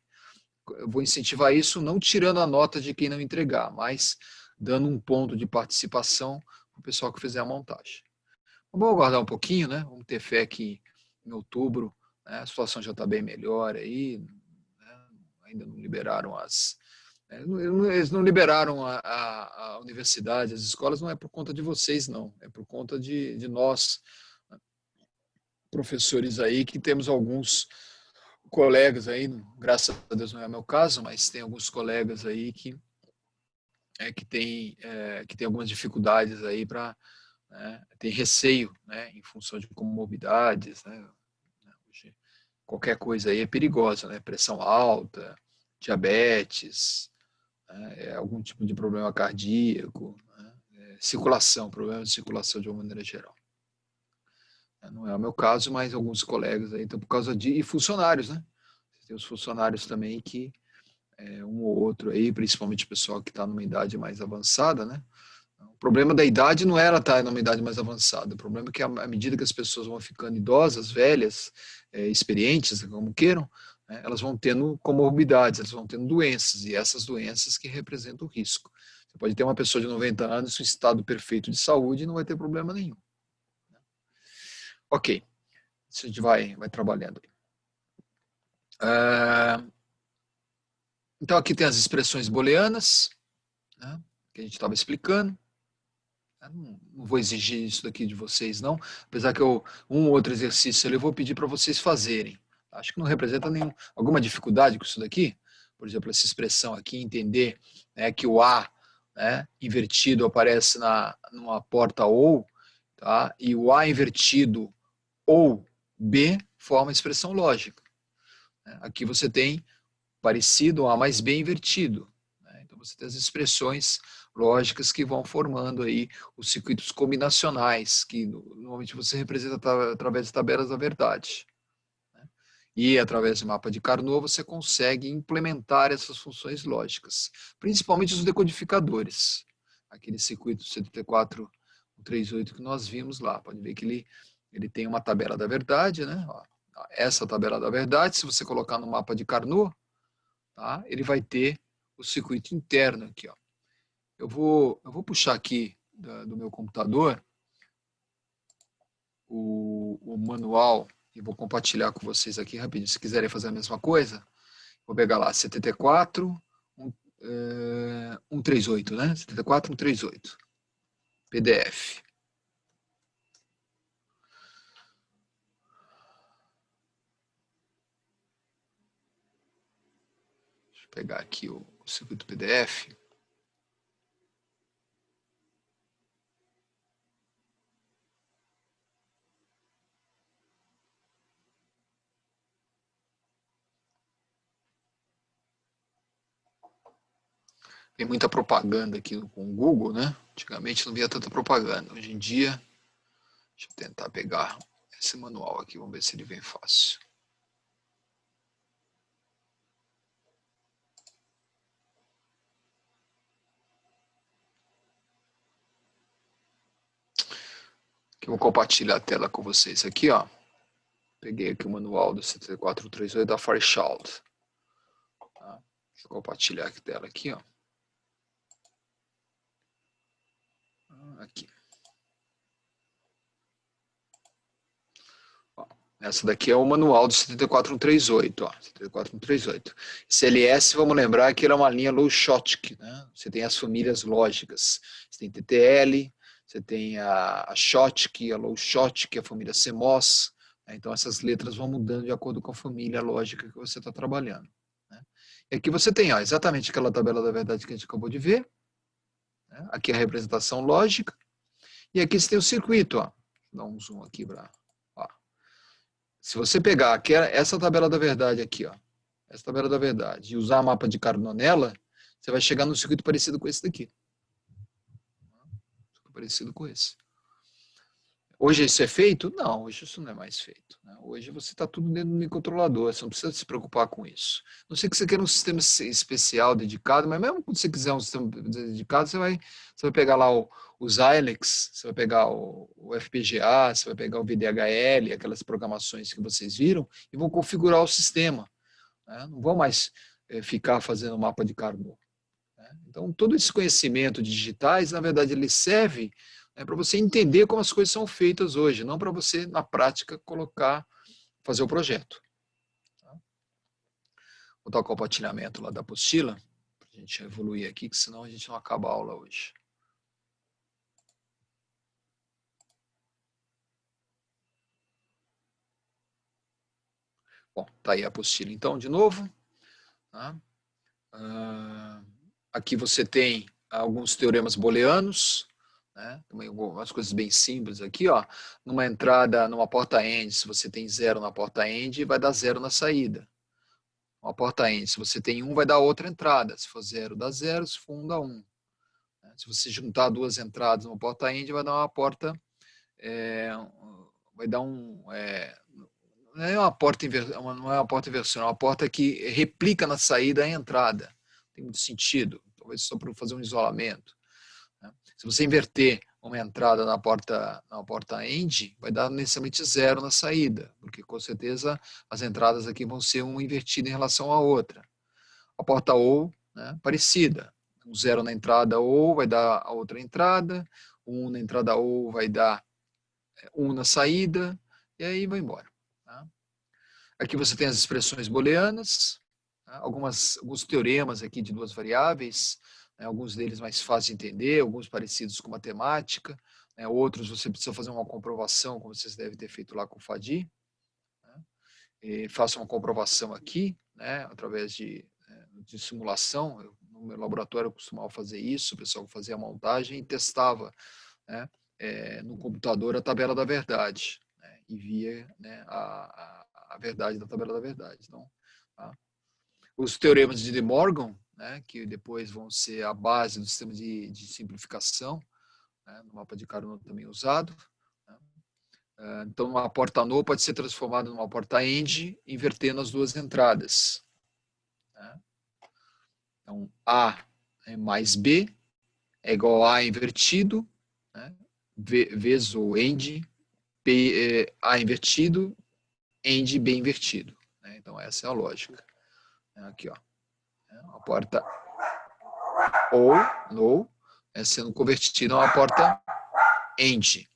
Eu vou incentivar isso não tirando a nota de quem não entregar, mas dando um ponto de participação para o pessoal que fizer a montagem. Vamos aguardar um pouquinho, né? Vamos ter fé que em outubro, né, a situação já está bem melhor aí, né? Ainda não liberaram eles não liberaram a universidade, as escolas, não é por conta de vocês, não. É por conta de nós, professores aí, que temos alguns colegas aí, graças a Deus não é o meu caso, mas tem alguns colegas aí que tem algumas dificuldades aí para, né, tem receio, né, em função de comorbidades, né, qualquer coisa aí é perigosa, né, pressão alta, diabetes, né, algum tipo de problema cardíaco, né, circulação, problema de circulação de uma maneira geral. Não é o meu caso, mas alguns colegas aí, então por causa de, e funcionários, né, tem os funcionários também que, um ou outro aí, principalmente o pessoal que está numa idade mais avançada, né, o problema da idade não era estar numa idade mais avançada. O problema é que, à medida que as pessoas vão ficando idosas, velhas, experientes, como queiram, né, elas vão tendo comorbidades, elas vão tendo doenças, e essas doenças que representam o risco. Você pode ter uma pessoa de 90 anos em estado perfeito de saúde e não vai ter problema nenhum. Ok, isso a gente vai trabalhando aí. Então, aqui tem as expressões booleanas, né, que a gente estava explicando. Não vou exigir isso daqui de vocês, não. Apesar que um ou outro exercício eu vou pedir para vocês fazerem. Acho que não representa alguma dificuldade com isso daqui. Por exemplo, essa expressão aqui, entender, né, que o A, né, invertido aparece numa porta ou, tá? E o A invertido ou B forma expressão lógica. Aqui você tem parecido A mais B invertido. Então você tem as expressões lógicas que vão formando aí os circuitos combinacionais, que normalmente você representa através de tabelas da verdade. E através do mapa de Carnot você consegue implementar essas funções lógicas, principalmente os decodificadores. Aquele circuito 7438 que nós vimos lá, pode ver que ele tem uma tabela da verdade, né? Essa tabela da verdade, se você colocar no mapa de Carnot, tá? Ele vai ter o circuito interno aqui, ó. Eu vou puxar aqui do meu computador o manual e vou compartilhar com vocês aqui rapidinho. Se quiserem fazer a mesma coisa, vou pegar lá 74 138, né? 74 138 PDF. Deixa eu pegar aqui o circuito PDF. Tem muita propaganda aqui com o Google, né? Antigamente não via tanta propaganda. Hoje em dia, deixa eu tentar pegar esse manual aqui, vamos ver se ele vem fácil. que eu vou compartilhar a tela com vocês aqui, ó. Peguei aqui o manual do 7438 da Fairchild. Tá? Deixa eu compartilhar a tela aqui, ó. Aqui. Ó, essa daqui é o manual do 74138, ó. 74138. Esse LS, vamos lembrar que ele é uma linha low-Schottky, né? Você tem as famílias lógicas. Você tem TTL, você tem a Schottky, a low-Schottky, a família CMOS. Né? Então, essas letras vão mudando de acordo com a família lógica que você está trabalhando. Né? E aqui você tem, ó, exatamente aquela tabela da verdade que a gente acabou de ver. Né? Aqui a representação lógica. E aqui você tem o circuito, ó. Vou dar um zoom aqui para... Se você pegar essa tabela da verdade aqui, ó, essa tabela da verdade, e usar a mapa de Carnot nela, você vai chegar num circuito parecido com esse daqui. Parecido com esse. Hoje isso é feito? Não, hoje isso não é mais feito. Né? Hoje você está tudo dentro do microcontrolador, você não precisa se preocupar com isso. Não sei que você queira um sistema especial dedicado, mas mesmo quando você quiser um sistema dedicado, você vai pegar lá o Xilinx, você vai pegar o FPGA, você vai pegar o VDHL, aquelas programações que vocês viram, e vão configurar o sistema. Né? Não vão mais ficar fazendo mapa de Carnot. Né? Então, todo esse conhecimento de digitais, na verdade, ele serve para você entender como as coisas são feitas hoje, não para você, na prática, fazer o projeto. Tá? Vou dar o compartilhamento lá da apostila, para a gente evoluir aqui, que senão a gente não acaba a aula hoje. Bom, tá aí a apostila então, de novo. Tá? Aqui você tem alguns teoremas booleanos, né? Também algumas coisas bem simples aqui, ó. Numa entrada, numa porta end, se você tem 0 na porta end, vai dar 0 na saída. Uma porta end, se você tem 1, vai dar outra entrada. Se for 0, dá 0, se for 1, dá 1. Se você juntar duas entradas numa porta end, vai dar uma porta, vai dar um... não é uma porta inversão, é uma porta que replica na saída a entrada. Tem muito sentido, talvez só para fazer um isolamento. Né? Se você inverter uma entrada na porta end, vai dar necessariamente 0 na saída, porque com certeza as entradas aqui vão ser uma invertida em relação à outra. A porta OU, né, parecida. Um 0 na entrada OU vai dar a outra entrada, 1 na entrada OU vai dar 1 na saída, e aí vai embora. Tá? Aqui você tem as expressões booleanas, tá? Alguns teoremas aqui de duas variáveis, né? Alguns deles mais fáceis de entender, alguns parecidos com matemática, né? Outros você precisa fazer uma comprovação, como vocês devem ter feito lá com o Fadi. Né? E faça uma comprovação aqui, né? Através de simulação. No meu laboratório eu costumava fazer isso, o pessoal fazia a montagem e testava, né? No computador a tabela da verdade, né? E via, né, a verdade da tabela da verdade. Então, tá? Os teoremas de De Morgan, né, que depois vão ser a base do sistema de simplificação, né, no mapa de Carnot também usado. Né? Então, uma porta no pode ser transformada numa porta end, invertendo as duas entradas. Né? Então, A mais B é igual a invertido, né, vezes o end, B, A invertido, end, B invertido. Né? Então, essa é a lógica. Aqui, ó. A porta ou, no, sendo convertida a uma porta end.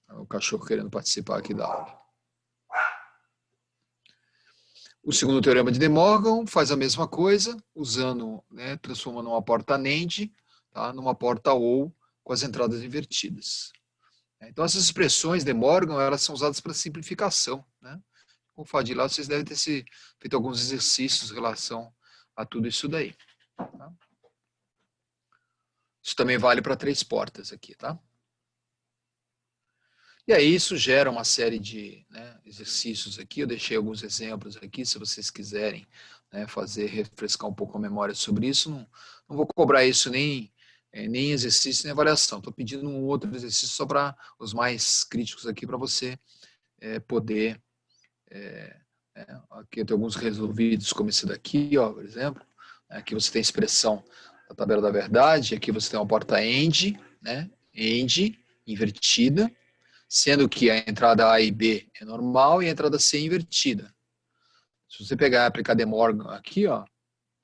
O cachorro querendo participar aqui da aula. O segundo teorema de De Morgan faz a mesma coisa, usando, né, transformando uma porta NAND, tá, numa porta OU com as entradas invertidas. Então, essas expressões De Morgan, elas são usadas para simplificação. Né? Com o Fadi lá, vocês devem ter feito alguns exercícios em relação a tudo isso daí. Tá? Isso também vale para 3 portas aqui, tá? E aí isso gera uma série de, né, exercícios aqui. Eu deixei alguns exemplos aqui, se vocês quiserem, né, refrescar um pouco a memória sobre isso. Não vou cobrar isso nem exercício, nem avaliação. Estou pedindo um outro exercício só para os mais críticos aqui, para você poder... aqui eu tenho alguns resolvidos, como esse daqui, ó, por exemplo. Aqui você tem a expressão a tabela da verdade. Aqui você tem uma porta AND, né? AND invertida, sendo que a entrada A e B é normal e a entrada C é invertida. Se você pegar e aplicar De Morgan aqui, ó,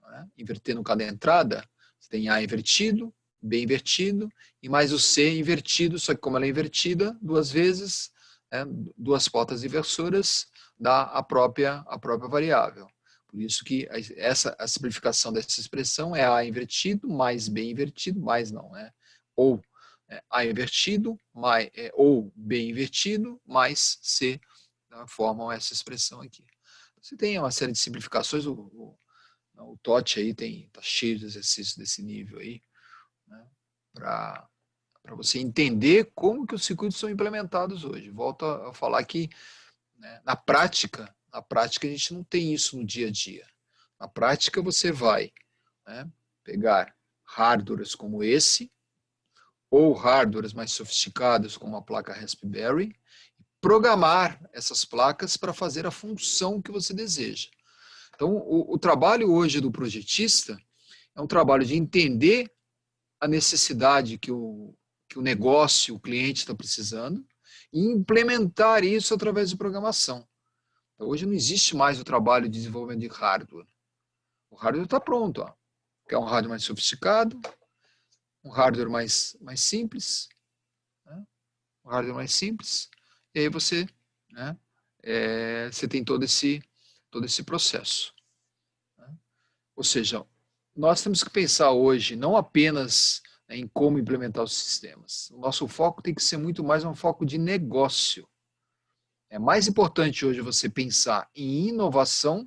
né? Invertendo cada entrada, você tem A invertido, B invertido e mais o C invertido, só que como ela é invertida duas vezes, né? Duas portas inversoras dá a própria variável. Por isso que a simplificação dessa expressão é A invertido mais B invertido, mais não, né? Ou A invertido mais, ou B invertido mais C, né? Formam essa expressão aqui. Você tem uma série de simplificações, o TOT aí tá cheio de exercícios desse nível aí, né? Para você entender como que os circuitos são implementados hoje. Volto a falar que, né, na prática a gente não tem isso no dia a dia. Na prática você vai, né, pegar hardwares como esse, ou hardwares mais sofisticados como a placa Raspberry, programar essas placas para fazer a função que você deseja. Então, o trabalho hoje do projetista é um trabalho de entender a necessidade que o negócio, o cliente está precisando e implementar isso através de programação. Então, hoje não existe mais o trabalho de desenvolvimento de hardware. O hardware está pronto. Ó. Quer um hardware mais sofisticado, um hardware mais simples, né? Um hardware mais simples, e aí você, né, você tem todo esse processo. Né? Ou seja, nós temos que pensar hoje não apenas, né, em como implementar os sistemas. O nosso foco tem que ser muito mais um foco de negócio. É mais importante hoje você pensar em inovação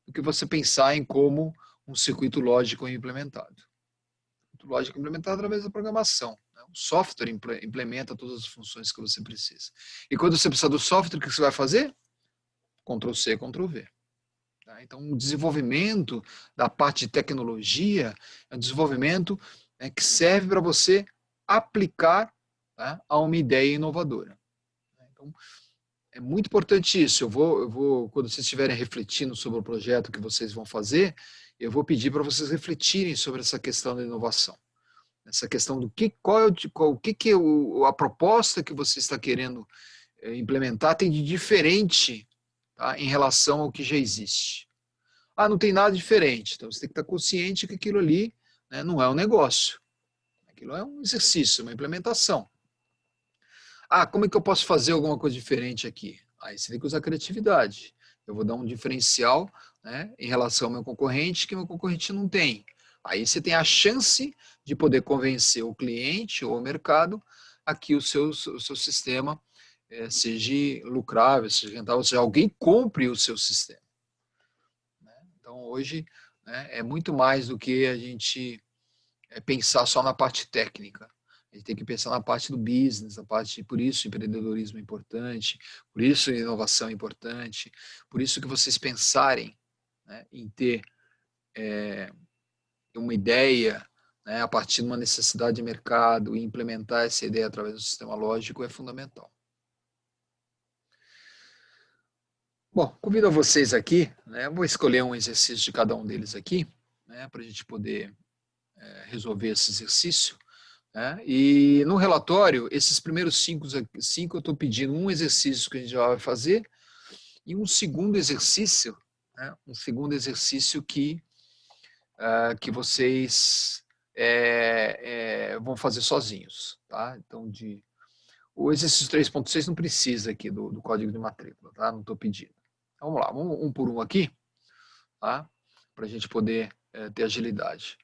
do que você pensar em como um circuito lógico é implementado. O circuito lógico é implementado através da programação. Né? O software implementa todas as funções que você precisa. E quando você precisa do software, o que você vai fazer? Ctrl+C, Ctrl+V. Então, o desenvolvimento da parte de tecnologia é um desenvolvimento, né, que serve para você aplicar, né, a uma ideia inovadora. Então, é muito importante isso. Eu vou, quando vocês estiverem refletindo sobre o projeto que vocês vão fazer, eu vou pedir para vocês refletirem sobre essa questão da inovação. Essa questão do a proposta que você está querendo implementar tem de diferente, tá, em relação ao que já existe. Ah, não tem nada diferente. Então você tem que estar consciente que aquilo ali, né, não é um negócio. Aquilo é um exercício, uma implementação. Ah, como é que eu posso fazer alguma coisa diferente aqui? Aí você tem que usar criatividade. Eu vou dar um diferencial, né, em relação ao meu concorrente que meu concorrente não tem. Aí você tem a chance de poder convencer o cliente ou o mercado a que o seu sistema seja lucrável, seja rentável, ou seja, alguém compre o seu sistema. Então, hoje, né, é muito mais do que a gente pensar só na parte técnica. A gente tem que pensar na parte do business, por isso empreendedorismo é importante, por isso inovação é importante, por isso que vocês pensarem, né, em ter uma ideia, né, a partir de uma necessidade de mercado e implementar essa ideia através do sistema lógico é fundamental. Bom, convido a vocês aqui, né, vou escolher um exercício de cada um deles aqui, né, para a gente poder resolver esse exercício. Né? E no relatório, esses primeiros cinco eu estou pedindo um exercício que a gente já vai fazer e um segundo exercício, né? Um segundo exercício que vocês vão fazer sozinhos. Tá? Então, o exercício 3.6 não precisa aqui do código de matrícula, tá? Não estou pedindo. Então, vamos lá, vamos um por um aqui, tá? Para a gente poder ter agilidade.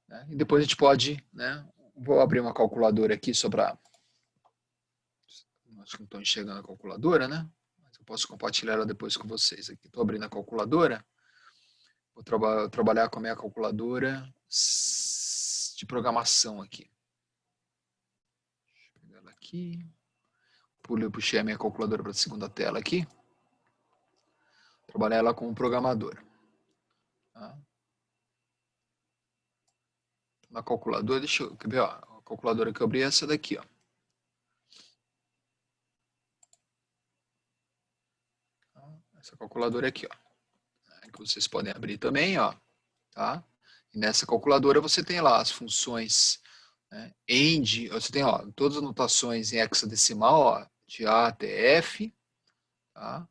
Né? E depois a gente pode, né? Vou abrir uma calculadora aqui só para... Acho que não estou enxergando a calculadora, né? Mas eu posso compartilhar ela depois com vocês aqui. Estou abrindo a calculadora. Vou trabalhar com a minha calculadora de programação aqui. Deixa eu pegar ela aqui. Puxei a minha calculadora para a segunda tela aqui. Trabalhar ela como programadora. Tá? Na calculadora, deixa eu ver, ó, a calculadora que eu abri é essa daqui, ó. Essa calculadora aqui, ó, que vocês podem abrir também, ó, tá? E nessa calculadora você tem lá as funções, né, end, você tem ó, todas as notações em hexadecimal, ó, de A até F, tá?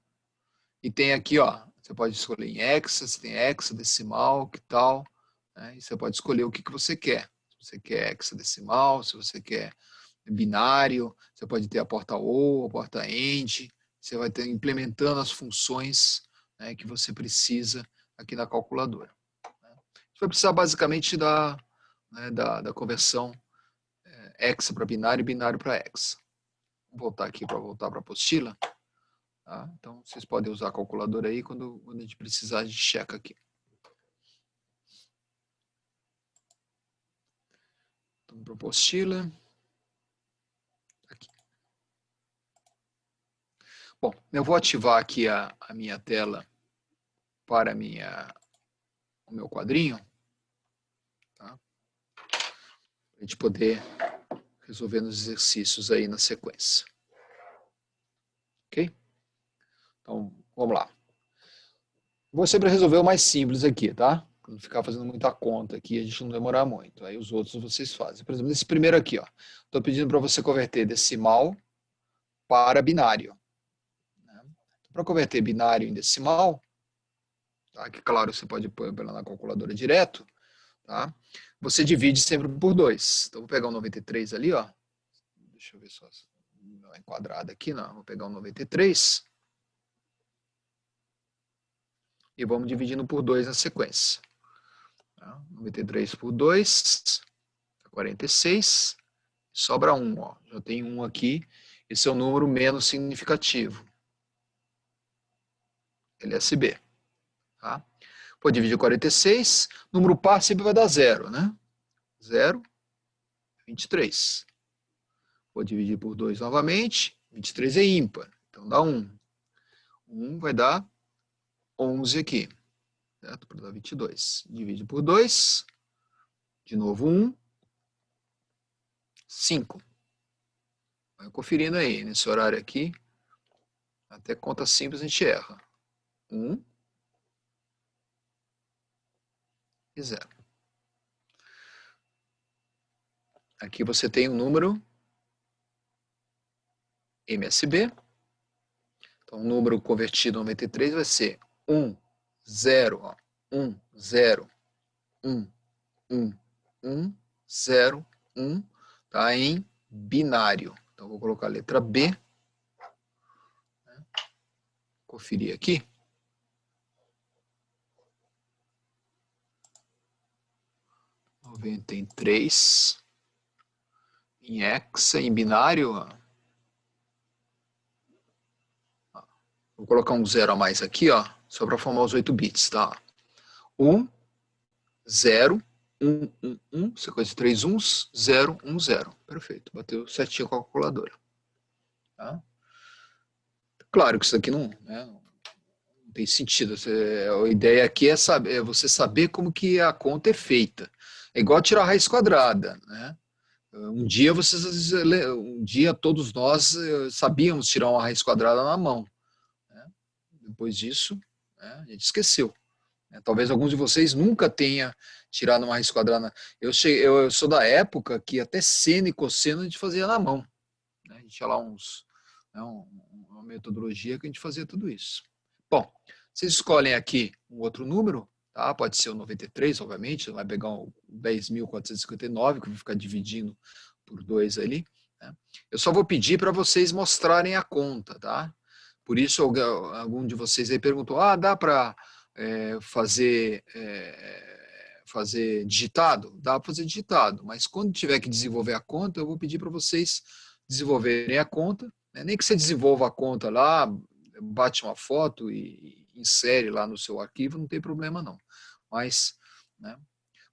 E tem aqui, ó, você pode escolher em hexa, você tem hexadecimal, que tal, né? E você pode escolher o que você quer. Se você quer hexadecimal, se você quer binário, você pode ter a porta OR, a porta AND, você vai ter implementando as funções, né, que você precisa aqui na calculadora. Você vai precisar basicamente né, da conversão hexa para binário e binário para hexa. Vou voltar aqui para voltar para a apostila. Tá? Então, vocês podem usar a calculadora aí quando a gente precisar, a gente checa aqui. Então, para a apostila. Aqui. Bom, eu vou ativar aqui a minha tela para o meu quadrinho. Tá? Para a gente poder resolver os exercícios aí na sequência. Ok? Então, vamos lá. Vou sempre resolver o mais simples aqui, tá? Não ficar fazendo muita conta aqui, a gente não demorar muito. Aí os outros vocês fazem. Por exemplo, esse primeiro aqui, ó. Estou pedindo para você converter decimal para binário. Para converter binário em decimal, tá? Que claro, você pode pôr na calculadora direto, tá? Você divide sempre por 2. Então, vou pegar o 93 ali, ó. Deixa eu ver só. Não é enquadrado aqui, não. Vou pegar o 93. E vamos dividindo por 2 na sequência. Tá? 93 por 2, 46. Sobra 1, ó. Já tem 1 aqui. Esse é o número menos significativo. LSB. Tá? Vou dividir 46. Número par sempre vai dar 0, né? 0, 23. Vou dividir por 2 novamente. 23 é ímpar. Então dá 1. 1 vai dar 11 aqui. Certo? Para dar 22. Divide por 2. De novo 1. 5. Vai conferindo aí, nesse horário aqui. Até conta simples a gente erra. 1 e 0. Aqui você tem um número MSB. Então, o número convertido 93 vai ser 1, 0, ó, 1, 0, 1, 1, 1, 0, 1, tá em binário. Então, vou colocar a letra B. Né? Conferir aqui. Noventa e três em hexa, em binário. Ó. Vou colocar um 0 a mais aqui, ó, só para formar os 8 bits, tá? 1, 0, 1, 1, 1, sequência de 3 uns, 0, 1, 0. Perfeito, bateu certinho com a calculadora. Tá? Claro que isso aqui não tem sentido. A ideia aqui é você saber como que a conta é feita. É igual tirar a raiz quadrada, né? Um dia todos nós sabíamos tirar uma raiz quadrada na mão. Né? Depois disso, né, a gente esqueceu. Talvez alguns de vocês nunca tenham tirado uma raiz quadrada. Eu sou da época que até seno e cosseno a gente fazia na mão. Né? A gente tinha lá uma metodologia que a gente fazia tudo isso. Bom, vocês escolhem aqui um outro número, tá? Pode ser o 93, obviamente, vai pegar o 10.459, que eu vou ficar dividindo por 2 ali. Né? Eu só vou pedir para vocês mostrarem a conta, tá? Por isso, algum de vocês aí perguntou, dá para fazer digitado? Dá para fazer digitado, mas quando tiver que desenvolver a conta, eu vou pedir para vocês desenvolverem a conta, né? Nem que você desenvolva a conta lá, bate uma foto e insere lá no seu arquivo, não tem problema não. Mas, né?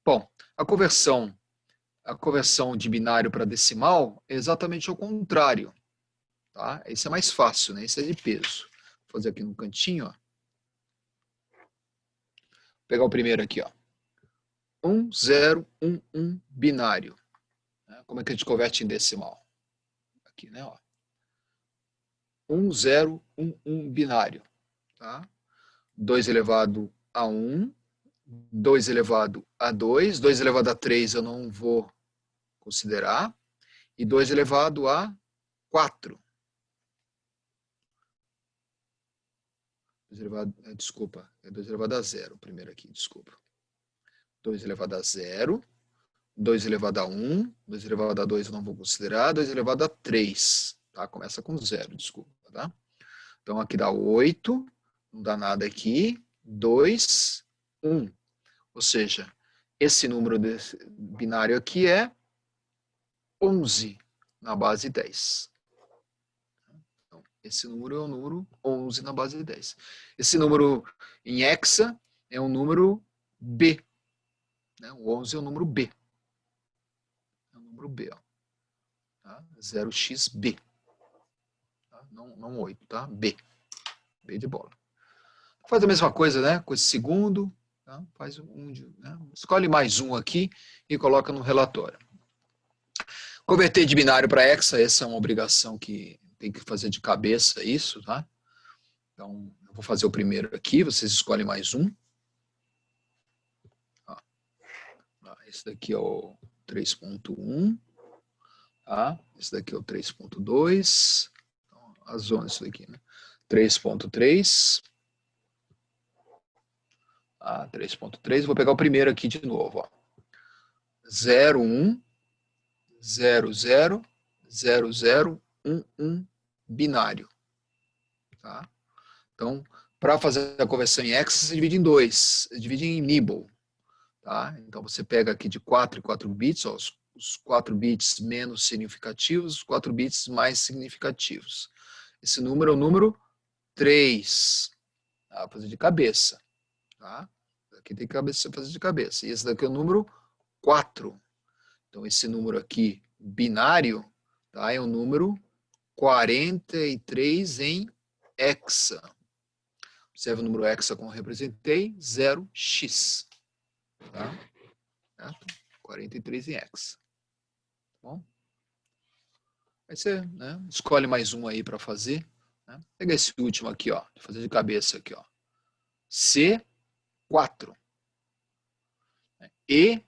Bom, a conversão de binário para decimal é exatamente o contrário. Tá? Esse é mais fácil, né? Esse é de peso. Vou fazer aqui no cantinho, ó. Vou pegar o primeiro aqui, ó. 1, 0, 1, 1, binário. Como é que a gente converte em decimal? Aqui, né? Ó. 1, 0, 1, 1, binário. Tá? 2 elevado a 1 2 elevado a 2. 2 elevado a 3 eu não vou considerar. E 2 elevado a 4. Desculpa, é 2 elevado a 0, primeiro aqui, desculpa. 2 elevado a 0, 2 elevado a 1, 2 elevado a 2 eu não vou considerar, 2 elevado a 3, tá? Começa com 0, desculpa, tá? Então aqui dá 8, não dá nada aqui, 2, 1. Ou seja, esse número binário aqui é 11 na base 10. Então, esse número é o número 11 na base 10. Esse número em hexa é um número B. Né? O 11 é o número B. É o número B. Ó. Tá? 0xB. Tá? Não 8, tá? B. B de bola. Faz a mesma coisa, né? Com esse segundo. Tá? Faz né? Escolhe mais um aqui e coloca no relatório. Converter de binário para hexa, essa é uma obrigação que tem que fazer de cabeça isso, tá? Então, eu vou fazer o primeiro aqui, vocês escolhem mais um. Esse daqui é o 3.1, tá? Esse daqui é o 3.2, então, a zona isso daqui, né? 3.3, tá? 3.3, vou pegar o primeiro aqui de novo, ó. 0, 1, 0, 0, 0, 0, 1, 1, binário, tá? Então, para fazer a conversão em hexa, você divide em 2, divide em nibble. Tá? Então, você pega aqui de 4 em 4 bits, ó, os 4 bits menos significativos, os 4 bits mais significativos. Esse número é o número 3. Tá? Fazer de cabeça. Tá? Aqui tem que fazer de cabeça. E esse daqui é o número 4. Então, esse número aqui, binário, tá? É o número 43 em hexa. Observe o número hexa como eu representei, 0x. Tá? Certo? 43 em hexa. Tá bom? Aí você, né, escolhe mais um aí para fazer. Né? Pega esse último aqui, ó, de fazer de cabeça aqui, ó. C4. E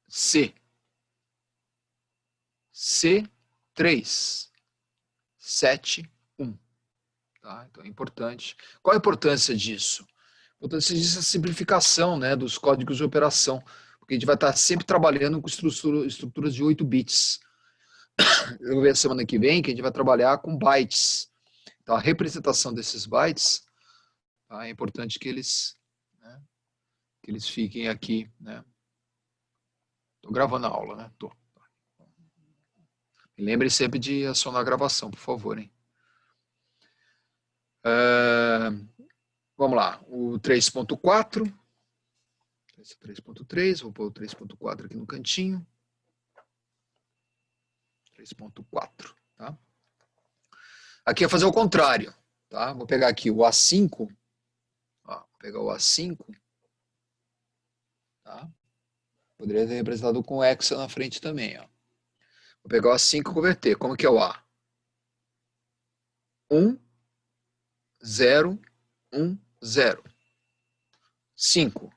C. C3. 7, 1. Tá? Então é importante. Qual a importância disso? A importância disso é a simplificação, né, dos códigos de operação. Porque a gente vai estar sempre trabalhando com estruturas de 8 bits. Eu vou ver a semana que vem que a gente vai trabalhar com bytes. Então, a representação desses bytes, tá, é importante que eles fiquem aqui. Né? Estou gravando a aula, né? Tô. Lembre sempre de acionar a gravação, por favor. Hein? Vamos lá. O 3.4. Esse é 3.3. Vou pôr o 3.4 aqui no cantinho. 3.4, tá? Aqui é fazer o contrário, tá? Vou pegar aqui o A5, ó, vou pegar o A5, tá? Poderia ter representado com hexa na frente também, ó. Vou pegar o A5 e converter. Como que é o A? 1, 0, 1, 0. 5,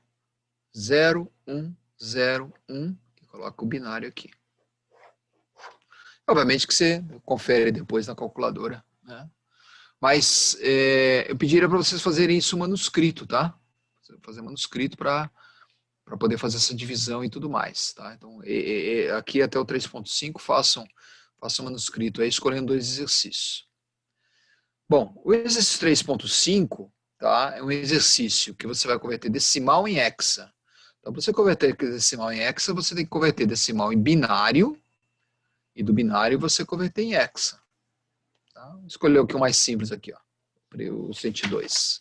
0, 1, 0, 1. E coloca o binário aqui. Obviamente que você confere depois na calculadora, né? Mas eu pediria para vocês fazerem isso manuscrito, tá? Fazer manuscrito para poder fazer essa divisão e tudo mais, tá? Então, aqui até o 3.5 façam manuscrito aí, escolhendo 2 exercícios. Bom, o exercício 3.5, tá? É um exercício que você vai converter decimal em hexa. Então, para você converter decimal em hexa, você tem que converter decimal em binário, e do binário você converter em hexa. Tá? Escolher o que é o mais simples aqui, ó. O 102.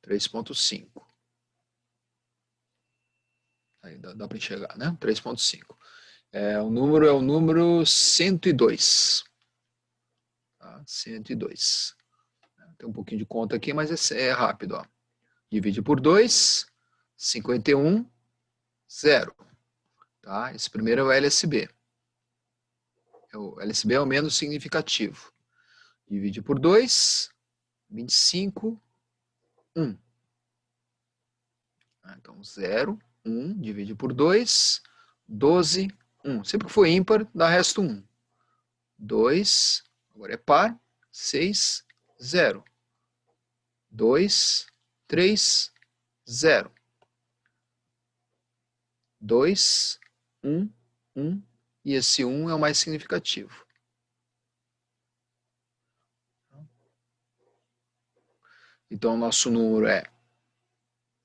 3.5. Aí dá para enxergar, né? 3.5. O número é o número 102. Tá? 102. Tem um pouquinho de conta aqui, mas é rápido, ó. Divide por 2, 51, 0. Tá? Esse primeiro é o LSB. O LSB é o menos significativo. Divide por 2, 25, 1. Então, 0, 1, divide por 2, 12, 1. Sempre que for ímpar, dá resto 1. 2, agora é par, 6, 0. 2, 3, 0. 2, 1, 1. E esse 1 é o mais significativo. Então, o nosso número é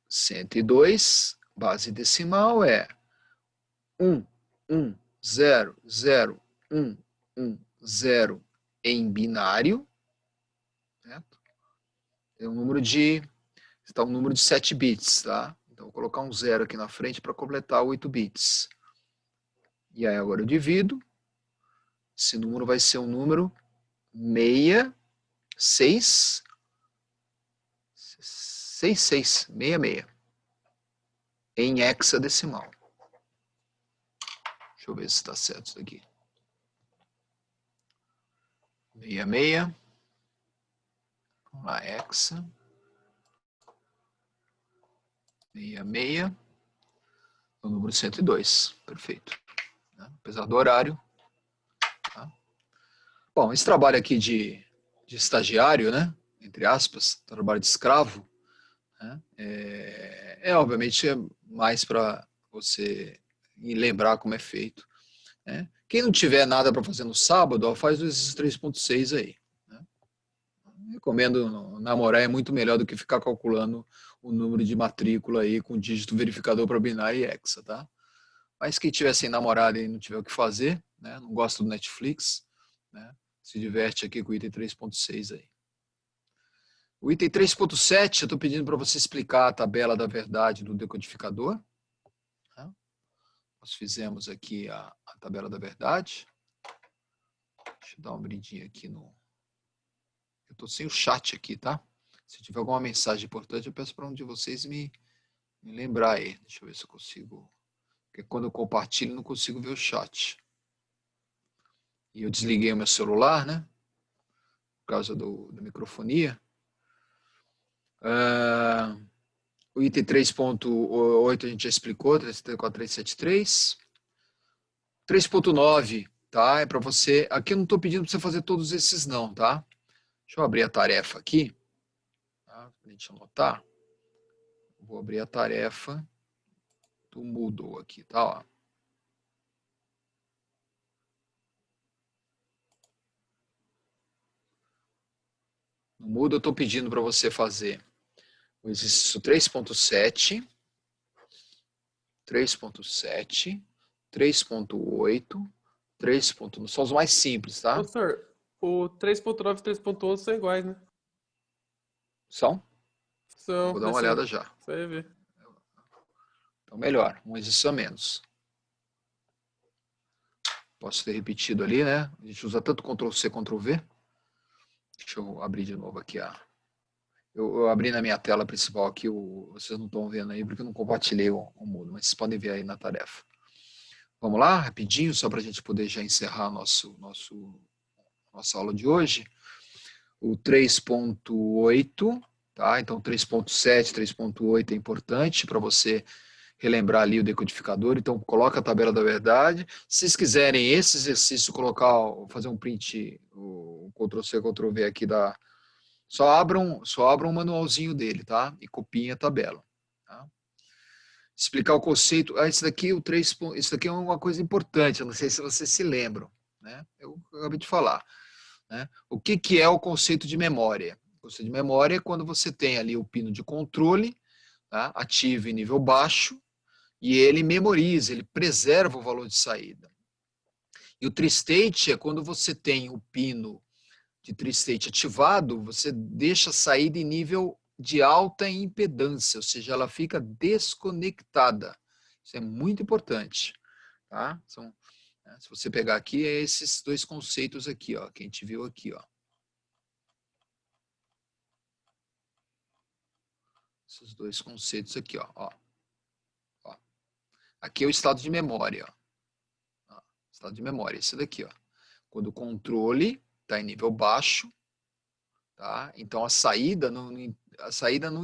102, base decimal é 1, 1, 0, 0, 1, 1, 0 em binário. Certo? É um número de, está um número de 7 bits, tá? Então, vou colocar um 0 aqui na frente para completar 8 bits. E aí, agora eu divido. Esse número vai ser um número 66, 66, em hexadecimal. Deixa eu ver se está certo isso daqui. 66. Vamos lá, hexa. 66. O número 102. Perfeito. Apesar do horário. Tá? Bom, esse trabalho aqui de estagiário, né? Entre aspas, trabalho de escravo, né? Obviamente mais para você lembrar como é feito. Né? Quem não tiver nada para fazer no sábado, ó, faz o exercício 3.6 aí. Né? Recomendo namorar, é muito melhor do que ficar calculando o número de matrícula aí com dígito verificador para binário e hexa, tá? Mas quem tiver sem namorada e não tiver o que fazer, né? Não gosta do Netflix, né? Se diverte aqui com o item 3.6 aí. O item 3.7, eu estou pedindo para você explicar a tabela da verdade do decodificador. Tá? Nós fizemos aqui a tabela da verdade. Deixa eu dar uma abridinha aqui no... Eu estou sem o chat aqui, tá? Se tiver alguma mensagem importante, eu peço para um de vocês me lembrar aí. Deixa eu ver se eu consigo... Porque quando eu compartilho, não consigo ver o chat. E eu desliguei o meu celular, né? Por causa da microfonia. O item 3.8 a gente já explicou, 373. 3.9, tá? É para você... Aqui eu não estou pedindo para você fazer todos esses não, tá? Deixa eu abrir a tarefa aqui. Tá? Pra gente anotar. Vou abrir a tarefa do Moodle aqui, tá? Ó. No Moodle eu estou pedindo para você fazer o exercício 3.7, 3.7, 3.8, 3. São os mais simples, tá? Professor, o 3.9 e 3.11 são iguais, né? São? São, Vou dar uma olhada já. Você vai ver. Então, melhor. Um exercício a menos. Posso ter repetido ali, né? A gente usa tanto Ctrl+C, Ctrl+V. Deixa eu abrir de novo aqui. Eu abri na minha tela principal aqui. Vocês não estão vendo aí, porque eu não compartilhei o Moodle, mas vocês podem ver aí na tarefa. Vamos lá, rapidinho, só para a gente poder já encerrar nossa aula de hoje. O 3.8, tá? Então 3.7, 3.8 é importante para você relembrar ali o decodificador. Então coloca a tabela da verdade. Se vocês quiserem esse exercício, fazer um print, o Ctrl+C, Ctrl+V aqui só abram um manualzinho dele, tá? E copiem a tabela. Tá? Explicar o conceito. Isso daqui é uma coisa importante, eu não sei se vocês se lembram, né? Eu acabei de falar. Né? O que é o conceito de memória? O conceito de memória é quando você tem ali o pino de controle, tá? Ativo em nível baixo, e ele memoriza, ele preserva o valor de saída. E o tri-state é quando você tem o pino de tri-state ativado, você deixa a saída em nível de alta impedância, ou seja, ela fica desconectada. Isso é muito importante. Tá? Se você pegar aqui, é esses dois conceitos aqui, ó, que a gente viu aqui. Ó. Esses dois conceitos aqui. Ó. Aqui é o estado de memória. Ó. Estado de memória, esse daqui. Ó. Quando o controle está em nível baixo, Tá? Então, a saída não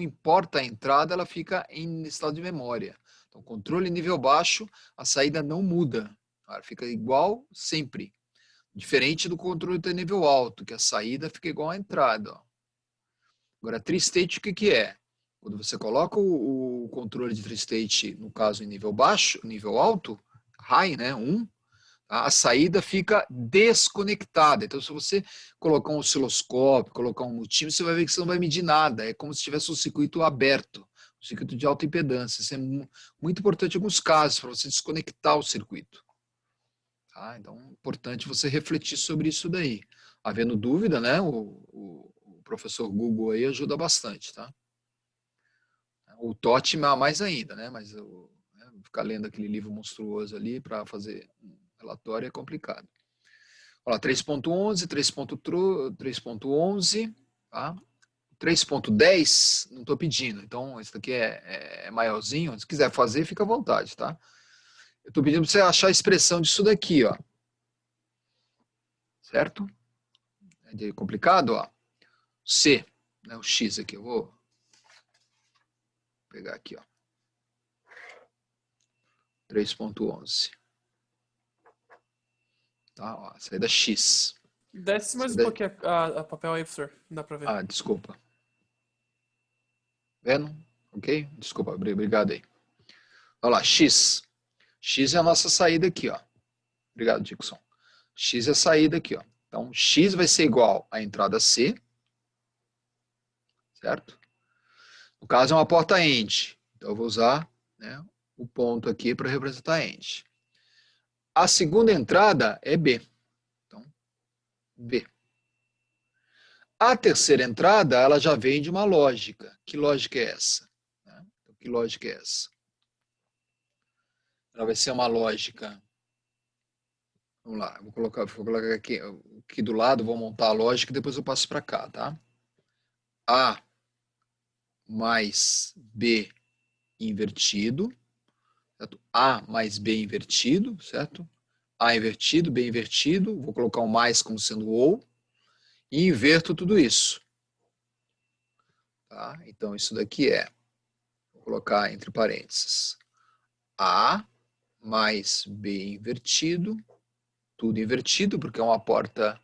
importa a entrada, ela fica em estado de memória. Então, controle nível baixo, a saída não muda. Ela fica igual sempre. Diferente do controle de nível alto, que a saída fica igual à entrada. Ó. Agora, tri-state, o que é? Quando você coloca o controle de tri-state, no caso em nível baixo, nível alto, high, né, 1, a saída fica desconectada. Então, se você colocar um osciloscópio, colocar um multímetro, você vai ver que você não vai medir nada. É como se tivesse um circuito aberto, um circuito de alta impedância. Isso é muito importante em alguns casos, para você desconectar o circuito. Tá? Então, é importante você refletir sobre isso daí. Havendo dúvida, né, o professor Google aí ajuda bastante. Tá? O TOT mais ainda, né, mas ficar lendo aquele livro monstruoso ali para fazer um relatório é complicado. Olha lá, 3.11, 3.11, tá? 3.10, não estou pedindo, então esse daqui é maiorzinho, se quiser fazer, fica à vontade, tá? Eu estou pedindo para você achar a expressão disso daqui, ó. Certo? É complicado, ó. C, né, o X aqui, eu vou pegar aqui, ó. 3.11. Tá, ó, saída X. Desce mais um Saída... pouquinho a papel aí, professor. Não dá pra ver. Ah, desculpa. Vendo? Ok? Desculpa, obrigado aí. Olha lá, X. X é a nossa saída aqui, ó. Obrigado, Dixon. X é a saída aqui, ó. Então, X vai ser igual à entrada C. Certo? No caso, é uma porta END. Então, eu vou usar, né, o ponto aqui para representar END. A segunda entrada é B. Então, B. A terceira entrada, ela já vem de uma lógica. Que lógica é essa? Que lógica é essa? Ela vai ser uma lógica. Vamos lá, vou colocar aqui do lado, vou montar a lógica e depois eu passo para cá, tá? A mais B invertido, certo? A mais B invertido, certo? A invertido, B invertido, vou colocar o mais como sendo ou, e inverto tudo isso. Tá? Então, isso daqui vou colocar entre parênteses, A mais B invertido, tudo invertido, porque é uma porta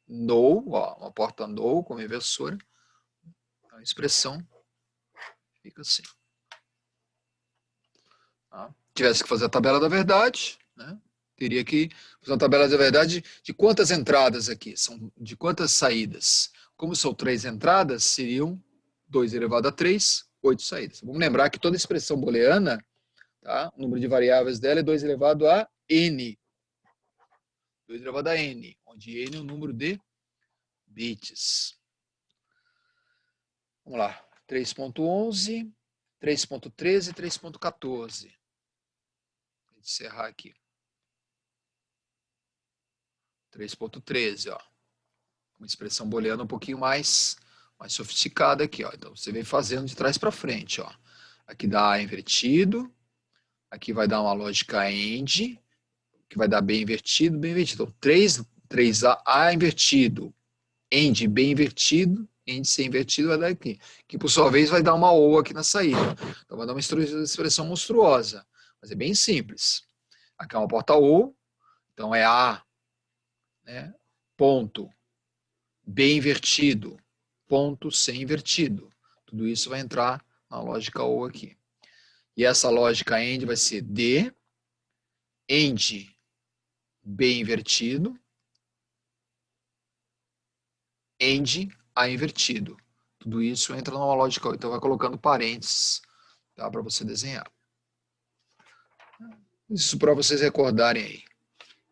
no, ó, uma porta no como inversora. A expressão fica assim. Tá? Se tivesse que fazer a tabela da verdade, né? Teria que fazer uma tabela da verdade de quantas entradas aqui, são de quantas saídas. Como são 3 entradas, seriam 2 elevado a 3, 8 saídas. Vamos lembrar que toda expressão booleana, tá? O número de variáveis dela é 2 elevado a n. 2 elevado a n, onde n é o número de bits. Vamos lá. 3.11, 3.13, 3.14. Vou encerrar aqui. 3.13, ó. Uma expressão booleana um pouquinho mais sofisticada aqui, ó. Então, você vem fazendo de trás para frente, ó. Aqui dá A invertido. Aqui vai dar uma lógica AND, que vai dar B invertido, B invertido. Então, 3A, A invertido, AND, B invertido, AND, C invertido, vai dar aqui. Que, por sua vez, vai dar uma OU aqui na saída. Então, vai dar uma expressão monstruosa. Mas é bem simples. Aqui é uma porta OU. Então, é A, né, ponto, B invertido, ponto C invertido. Tudo isso vai entrar na lógica OU aqui. E essa lógica AND vai ser D, AND, B invertido, AND, A invertido. Tudo isso entra numa lógica OU. Então vai colocando parênteses, tá, para você desenhar. Isso para vocês recordarem aí.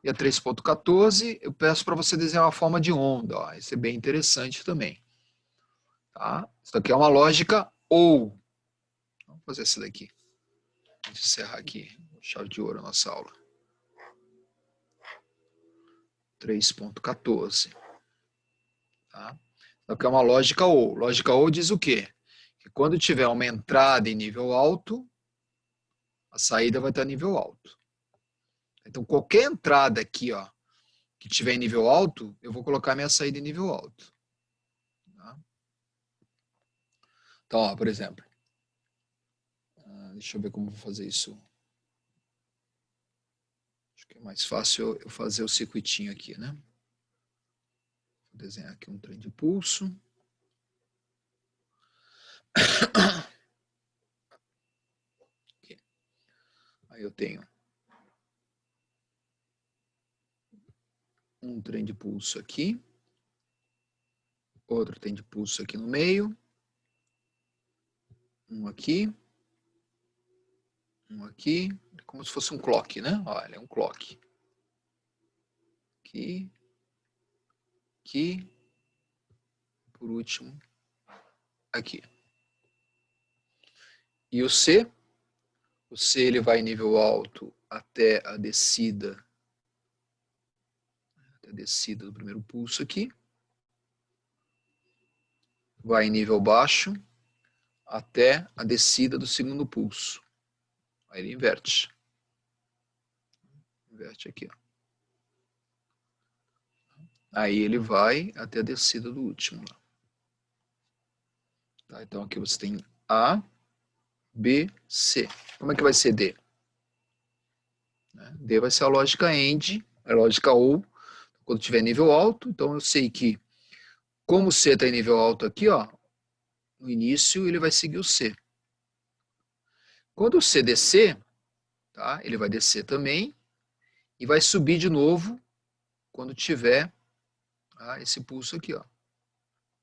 E a 3.14, eu peço para você desenhar uma forma de onda. Ó. Isso é bem interessante também. Tá? Isso aqui é uma lógica OU. Vamos fazer essa daqui. Vamos encerrar aqui. Chave de ouro a nossa aula. 3.14. Tá? Isso aqui é uma lógica OU. Lógica OU diz o quê? Que quando tiver uma entrada em nível alto, a saída vai estar em nível alto. Então, qualquer entrada aqui, ó, que tiver em nível alto, eu vou colocar minha saída em nível alto. Tá? Então, ó, por exemplo, deixa eu ver como eu vou fazer isso. Acho que é mais fácil eu fazer o circuitinho aqui, né? Vou desenhar aqui um trem de pulso. Aqui. Aí eu tenho um trem de pulso aqui. Outro trem de pulso aqui no meio. Um aqui. Um aqui. Como se fosse um clock, né? Olha, é um clock. Aqui. Aqui. Por último, aqui. E o C ele vai em nível alto até a descida do primeiro pulso aqui. Vai em nível baixo até a descida do segundo pulso. Aí ele inverte. Inverte aqui, ó. Aí ele vai até a descida do último. Tá, então aqui você tem A, B, C. Como é que vai ser D? D vai ser a lógica AND, a lógica OR, quando tiver nível alto. Então eu sei que, como o C está em nível alto aqui, ó, no início ele vai seguir o C. Quando o C descer, tá, ele vai descer também e vai subir de novo quando tiver esse pulso aqui, ó.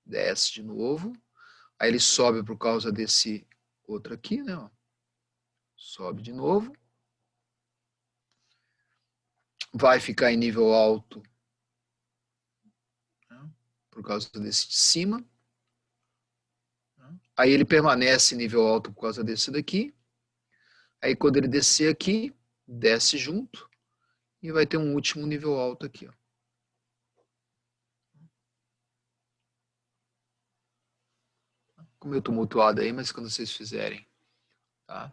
Desce de novo, aí ele sobe por causa desse outro aqui, né, ó. Sobe de novo. Vai ficar em nível alto, né, por causa desse de cima. Aí ele permanece em nível alto por causa desse daqui. Aí quando ele descer aqui, desce junto e vai ter um último nível alto aqui, ó. Ficou meio tumultuado aí, mas quando vocês fizerem, tá?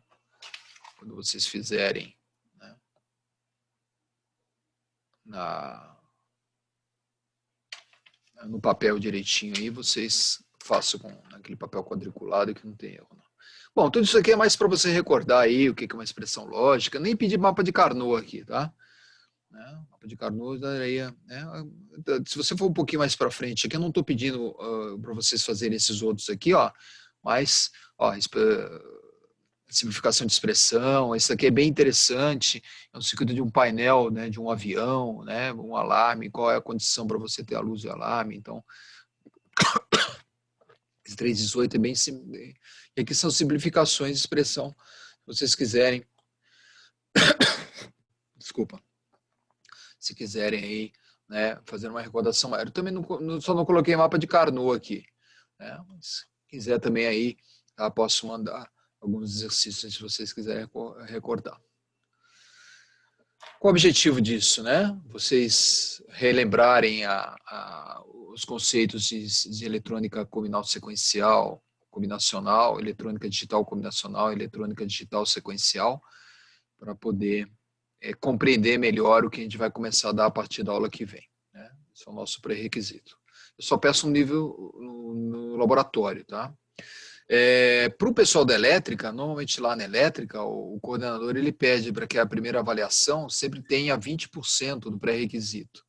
Quando vocês fizerem, né, no papel direitinho aí, vocês façam com aquele papel quadriculado que não tem erro, não. Bom, tudo isso aqui é mais para você recordar aí o que é uma expressão lógica. Nem pedir mapa de Carnot aqui, tá? Mapa de Carnot daria, né? Se você for um pouquinho mais para frente aqui, eu não estou pedindo para vocês fazerem esses outros aqui, ó, mas ó, simplificação de expressão, isso aqui é bem interessante, é um circuito de um painel, né, de um avião, né, um alarme, qual é a condição para você ter a luz e o alarme. Então, esse 318 é bem simples. E aqui são simplificações de expressão, se vocês quiserem. Desculpa. Se quiserem aí, né, fazer uma recordação maior. Eu também só não coloquei mapa de Carnot aqui, né, mas se quiser também aí, tá, posso mandar alguns exercícios se vocês quiserem recordar. Qual o objetivo disso, né? Vocês relembrarem os conceitos de eletrônica combinal sequencial, combinacional, eletrônica digital combinacional, eletrônica digital sequencial, para poder compreender melhor o que a gente vai começar a dar a partir da aula que vem, né? Esse é o nosso pré-requisito. Eu só peço um nível no laboratório, tá? Para o pessoal da elétrica, normalmente lá na elétrica, o coordenador ele pede para que a primeira avaliação sempre tenha 20% do pré-requisito,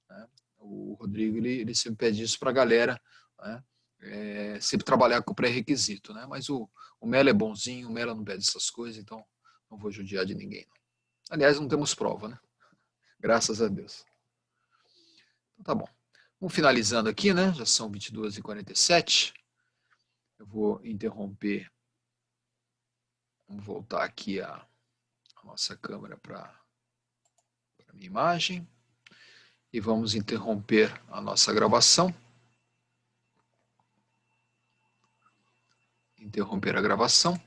né? O Rodrigo ele sempre pede isso para a galera, né? Sempre trabalhar com o pré-requisito, né? Mas o Melo é bonzinho, o Melo não pede essas coisas, então não vou judiar de ninguém, não. Aliás, não temos prova, né? Graças a Deus. Então, tá bom. Vamos finalizando aqui, né? Já são 22h47. Eu vou interromper. Vamos voltar aqui a nossa câmera para a minha imagem. E vamos interromper a nossa gravação. Interromper a gravação.